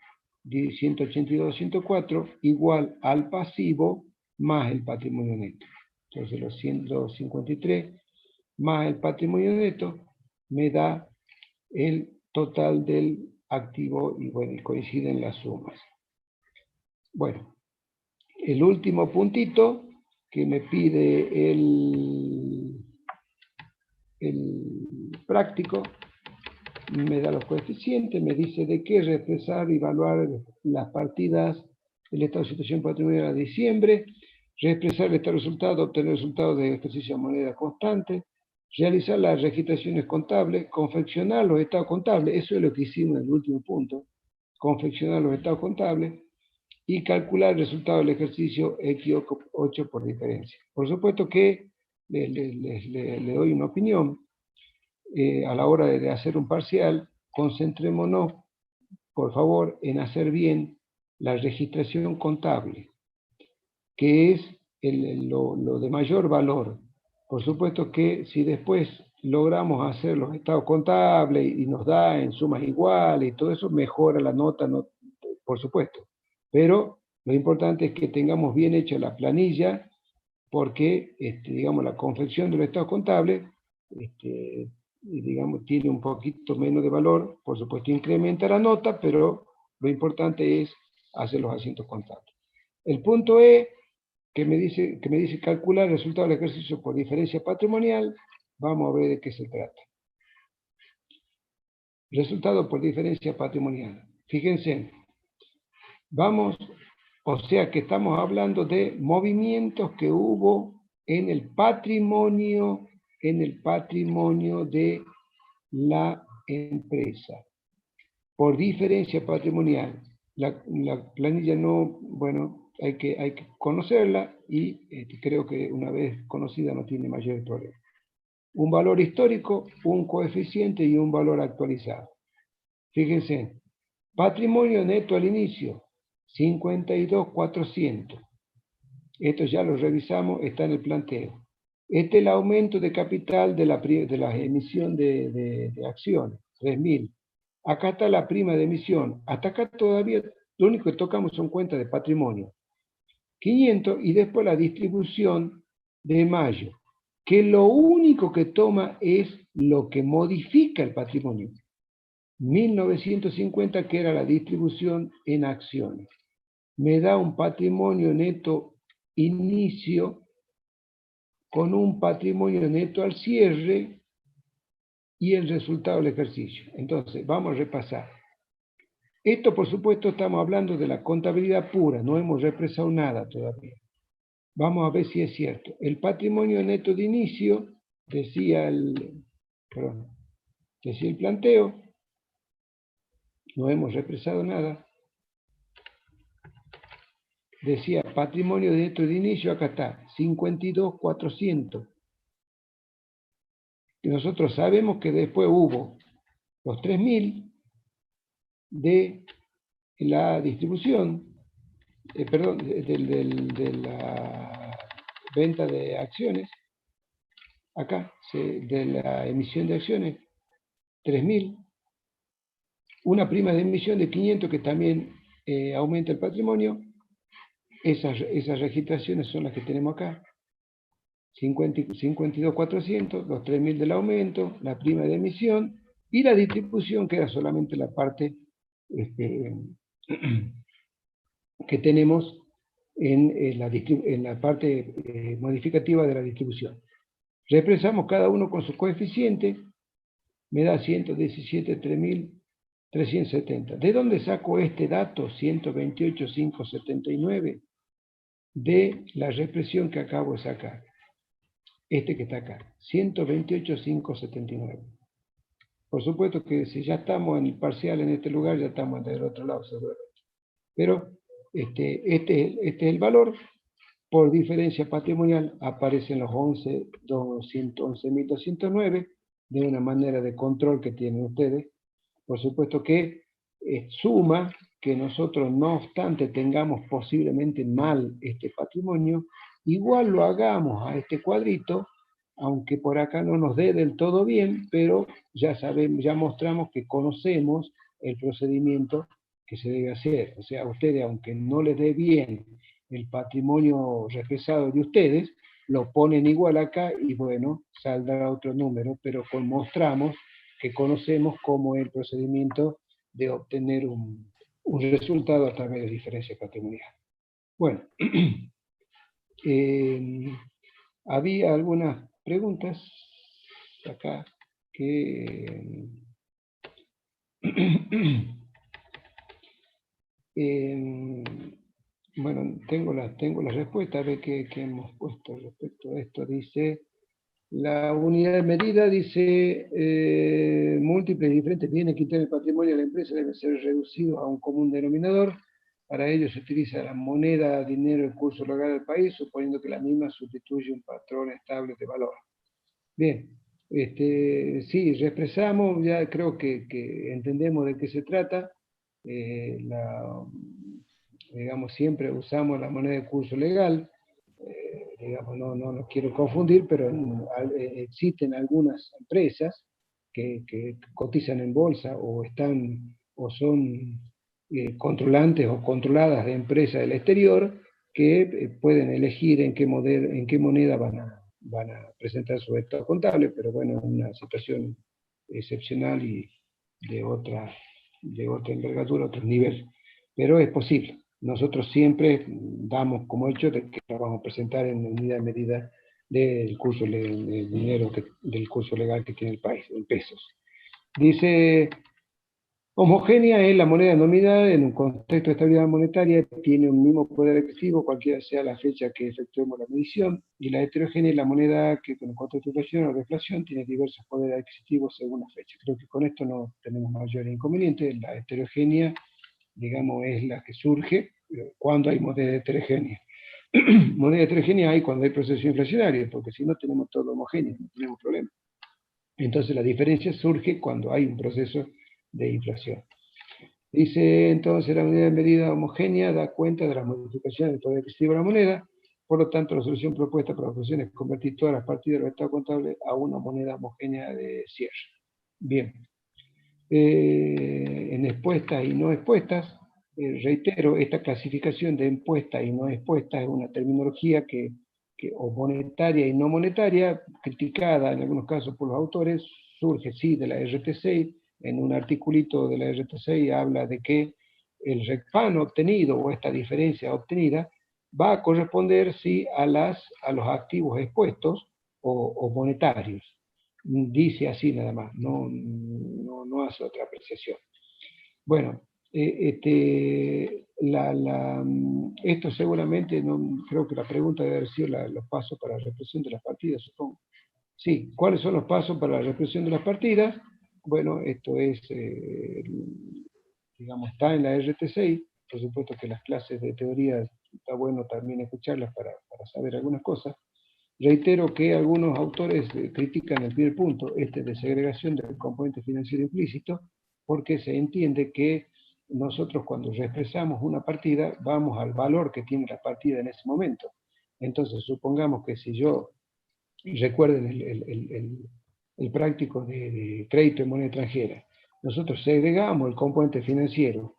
de 182.104 igual al pasivo más el patrimonio neto. Entonces los 153 más el patrimonio neto me da el total del activo, y bueno, coinciden las sumas. Bueno, el último puntito que me pide el práctico, me da los coeficientes, me dice de qué reexpresar y evaluar las partidas del estado de situación patrimonial a diciembre, reexpresar el estado de resultado, obtener resultados de ejercicio de moneda constante, realizar las registraciones contables, confeccionar los estados contables, eso es lo que hicimos en el último punto, confeccionar los estados contables, y calcular el resultado del ejercicio X8 por diferencia. Por supuesto que le doy una opinión. A la hora de hacer un parcial, concentrémonos, por favor, en hacer bien la registración contable, que es lo de mayor valor. Por supuesto que si después logramos hacer los estados contables y nos da en sumas iguales y todo eso, mejora la nota, no, por supuesto. Pero lo importante es que tengamos bien hecha la planilla, porque digamos, la confección del estado contable digamos, tiene un poquito menos de valor, por supuesto incrementa la nota, pero lo importante es hacer los asientos contables. El punto E, que me dice calcular el resultado del ejercicio por diferencia patrimonial. Vamos a ver de qué se trata. Resultado por diferencia patrimonial. Fíjense, vamos, o sea que estamos hablando de movimientos que hubo en el patrimonio de la empresa, por diferencia patrimonial. La planilla no, bueno, hay que conocerla, y creo que una vez conocida no tiene mayor problema. Un valor histórico, un coeficiente y un valor actualizado. Fíjense, patrimonio neto al inicio, 52.400. Esto ya lo revisamos, está en el planteo. Este es el aumento de capital de la emisión de acciones, 3.000. Acá está la prima de emisión. Hasta acá todavía lo único que tocamos son cuentas de patrimonio. 500, y después la distribución de mayo, que lo único que toma es lo que modifica el patrimonio. 1950, que era la distribución en acciones. Me da un patrimonio neto inicio con un patrimonio neto al cierre y el resultado del ejercicio. Entonces, vamos a repasar. Esto, por supuesto, estamos hablando de la contabilidad pura, no hemos represado nada todavía. Vamos a ver si es cierto. El patrimonio neto de inicio, decía el planteo, no hemos represado nada. Decía patrimonio neto de inicio, acá está, 52.400. Y nosotros sabemos que después hubo los 3.000 de la distribución, perdón, de la venta de acciones, acá, de la emisión de acciones, 3.000, una prima de emisión de 500 que también aumenta el patrimonio. Esas registraciones son las que tenemos acá, 52.400, los 3.000 del aumento, la prima de emisión y la distribución, que era solamente la parte que tenemos en la parte modificativa de la distribución. Represamos cada uno con su coeficiente, me da 117.370. ¿De dónde saco este dato, 128.579? De la represión que acabo de sacar. Este que está acá, 128.579. Por supuesto que si ya estamos en el parcial en este lugar, ya estamos del otro lado seguramente. Pero este es el valor por diferencia patrimonial aparecen los 11.209 de una manera de control que tienen ustedes. Por supuesto que suma que nosotros, no obstante tengamos posiblemente mal este patrimonio, igual lo hagamos a este cuadrito, aunque por acá no nos dé del todo bien, pero ya sabemos, ya mostramos que conocemos el procedimiento que se debe hacer. O sea, a ustedes, aunque no les dé bien el patrimonio regresado de ustedes, lo ponen igual acá y bueno, saldrá otro número, pero mostramos que conocemos cómo es el procedimiento de obtener un resultado a través de diferencia patrimonial. Bueno, había algunas preguntas acá que... bueno, tengo la respuesta, a ver qué hemos puesto respecto a esto. Dice, la unidad de medida dice, múltiples y diferentes bienes que tiene el patrimonio de la empresa deben ser reducidos a un común denominador. Para ello se utiliza la moneda, dinero, el curso legal del país, suponiendo que la misma sustituye un patrón estable de valor. Bien, sí, reexpresamos, ya creo que entendemos de qué se trata. Digamos, siempre usamos la moneda de curso legal. Digamos, no quiero confundir, pero existen algunas empresas que cotizan en bolsa o son controlantes o controladas de empresas del exterior que pueden elegir en qué moneda van a presentar su estado contable, pero bueno, es una situación excepcional y de otra envergadura, otro nivel. Pero es posible. Nosotros siempre damos como hecho de que la vamos a presentar en unidad de medida del curso de dinero, del curso legal que tiene el país, en pesos. Dice, homogénea es la moneda nominal en un contexto de estabilidad monetaria, tiene un mismo poder adquisitivo, cualquiera sea la fecha que efectuemos la medición, y la heterogénea es la moneda que con el contexto de inflación o deflación tiene diversos poderes adquisitivos según la fecha. Creo que con esto no tenemos mayor inconveniente. La heterogénea, digamos, es la que surge cuando hay moneda heterogénea. Moneda heterogénea hay cuando hay proceso inflacionario, porque si no tenemos todo homogéneo, no tenemos problema. Entonces la diferencia surge cuando hay un proceso de inflación. Dice entonces, la unidad de medida homogénea da cuenta de las modificaciones del poder adquisitivo de la moneda, por lo tanto la solución propuesta para la operación es convertir todas las partidas del estado contable a una moneda homogénea de cierre. Bien. En expuestas y no expuestas, reitero, esta clasificación de expuestas y no expuestas es una terminología o monetaria y no monetaria, criticada en algunos casos por los autores, surge sí de la RT6. En un articulito de la RT6 habla de que el RECPAN obtenido o esta diferencia obtenida va a corresponder sí a los activos expuestos o monetarios. Dice así nada más, no hace otra apreciación. Bueno, esto seguramente, creo que la pregunta debe haber sido los pasos para la represión de las partidas, supongo. Sí, ¿cuáles son los pasos para la represión de las partidas? Bueno, esto es, digamos, está en la RT6, por supuesto que las clases de teoría está bueno también escucharlas para saber algunas cosas. Reitero que algunos autores critican el primer punto, de segregación del componente financiero implícito, porque se entiende que nosotros cuando reexpresamos una partida, vamos al valor que tiene la partida en ese momento. Entonces, supongamos que si yo, recuerden el práctico de crédito en moneda extranjera, nosotros segregamos el componente financiero,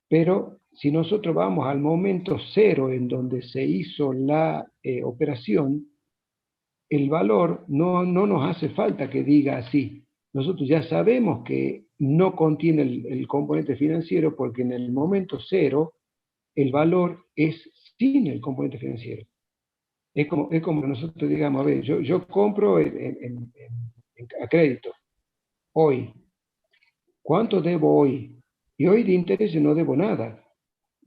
pero si nosotros vamos al momento cero en donde se hizo la operación, el valor no nos hace falta que diga así. Nosotros ya sabemos que no contiene el componente financiero porque en el momento cero el valor es sin el componente financiero. Es como nosotros digamos, a ver, yo compro a crédito hoy. ¿Cuánto debo hoy? Y hoy de interés no debo nada.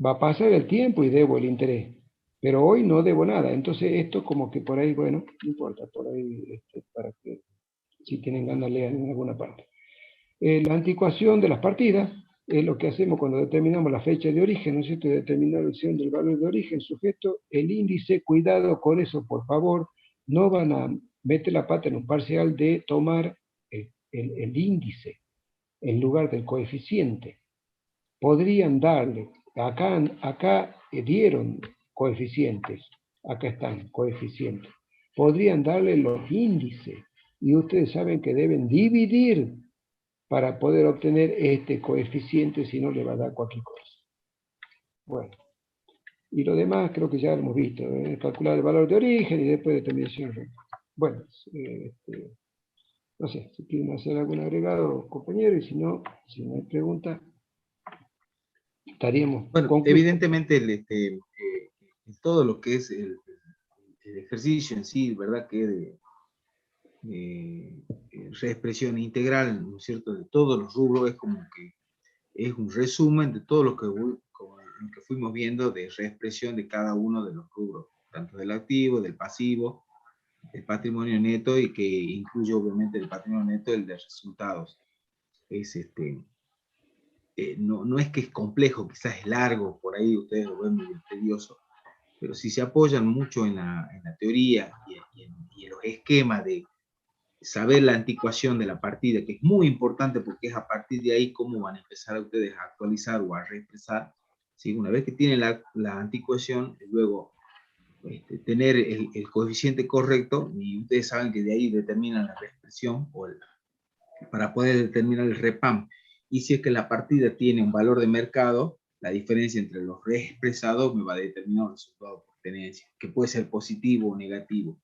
Va a pasar el tiempo y debo el interés. Pero hoy no debo nada. Entonces esto como que por ahí, bueno, no importa, por ahí, para que si tienen ganas lean en alguna parte. La anticuación de las partidas, es lo que hacemos cuando determinamos la fecha de origen, ¿no es cierto? Determinación del valor de origen, sujeto, el índice, cuidado con eso, por favor, no van a meter la pata en un parcial de tomar el índice en lugar del coeficiente. Podrían darle, acá dieron coeficientes, acá están coeficientes, podrían darle los índices, y ustedes saben que deben dividir para poder obtener este coeficiente, si no le va a dar cualquier cosa. Bueno, y lo demás creo que ya lo hemos visto, calcular el valor de origen y después determinación. Bueno, no sé, si quieren hacer algún agregado, compañeros, y si no hay pregunta, estaríamos Bueno, concluidos. evidentemente todo lo que es el ejercicio en sí, ¿verdad? Que de reexpresión integral, ¿no es cierto? De todos los rubros, es como que es un resumen de todo lo que fuimos viendo de reexpresión de cada uno de los rubros, tanto del activo, del pasivo, del patrimonio neto, y que incluye obviamente el patrimonio neto, el de resultados. Es no es que es complejo, quizás es largo, por ahí ustedes lo ven medio tedioso, pero si se apoyan mucho en la teoría y en los esquemas de saber la anticuación de la partida, que es muy importante porque es a partir de ahí cómo van a empezar a ustedes a actualizar o a reexpresar, ¿sí? Una vez que tienen la anticuación, luego tener el coeficiente correcto, y ustedes saben que de ahí determinan la reexpresión para poder determinar el REPAM. Y si es que la partida tiene un valor de mercado, la diferencia entre los reexpresados me va a determinar el resultado por tenencia, que puede ser positivo o negativo.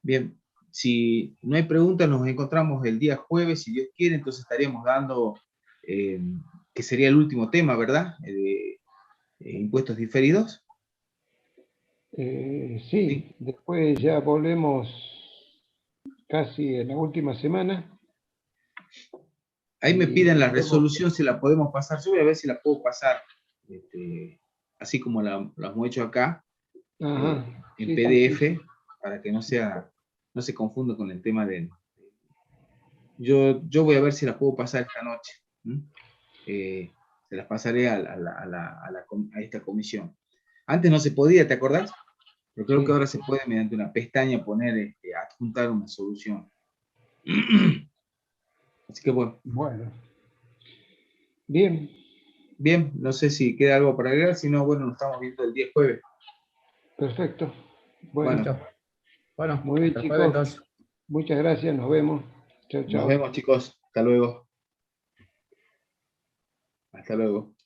Bien, si no hay preguntas, nos encontramos el día jueves, si Dios quiere, entonces estaríamos dando, que sería el último tema, ¿verdad? Impuestos diferidos. Sí, después ya volvemos casi en la última semana. Ahí me piden la luego, resolución, si la podemos pasar. Yo voy a ver si la puedo pasar, así como la hemos hecho acá, ajá, en sí, PDF, sí. para que no se confunda con el tema de... Yo voy a ver si la puedo pasar esta noche. Se las pasaré a esta comisión. Antes no se podía, ¿te acordás? Pero creo que Sí. ahora se puede, mediante una pestaña, poner, adjuntar una solución. Así que bueno. Bueno. Bien. Bien, no sé si queda algo para agregar, si no, bueno, nos estamos viendo el día jueves. Perfecto. Bueno, Listo. Bueno, muy bien, hasta el jueves, chicos. entonces. Muchas gracias. Nos vemos. Chao, Nos chao. vemos, chicos. Hasta luego. Hasta luego.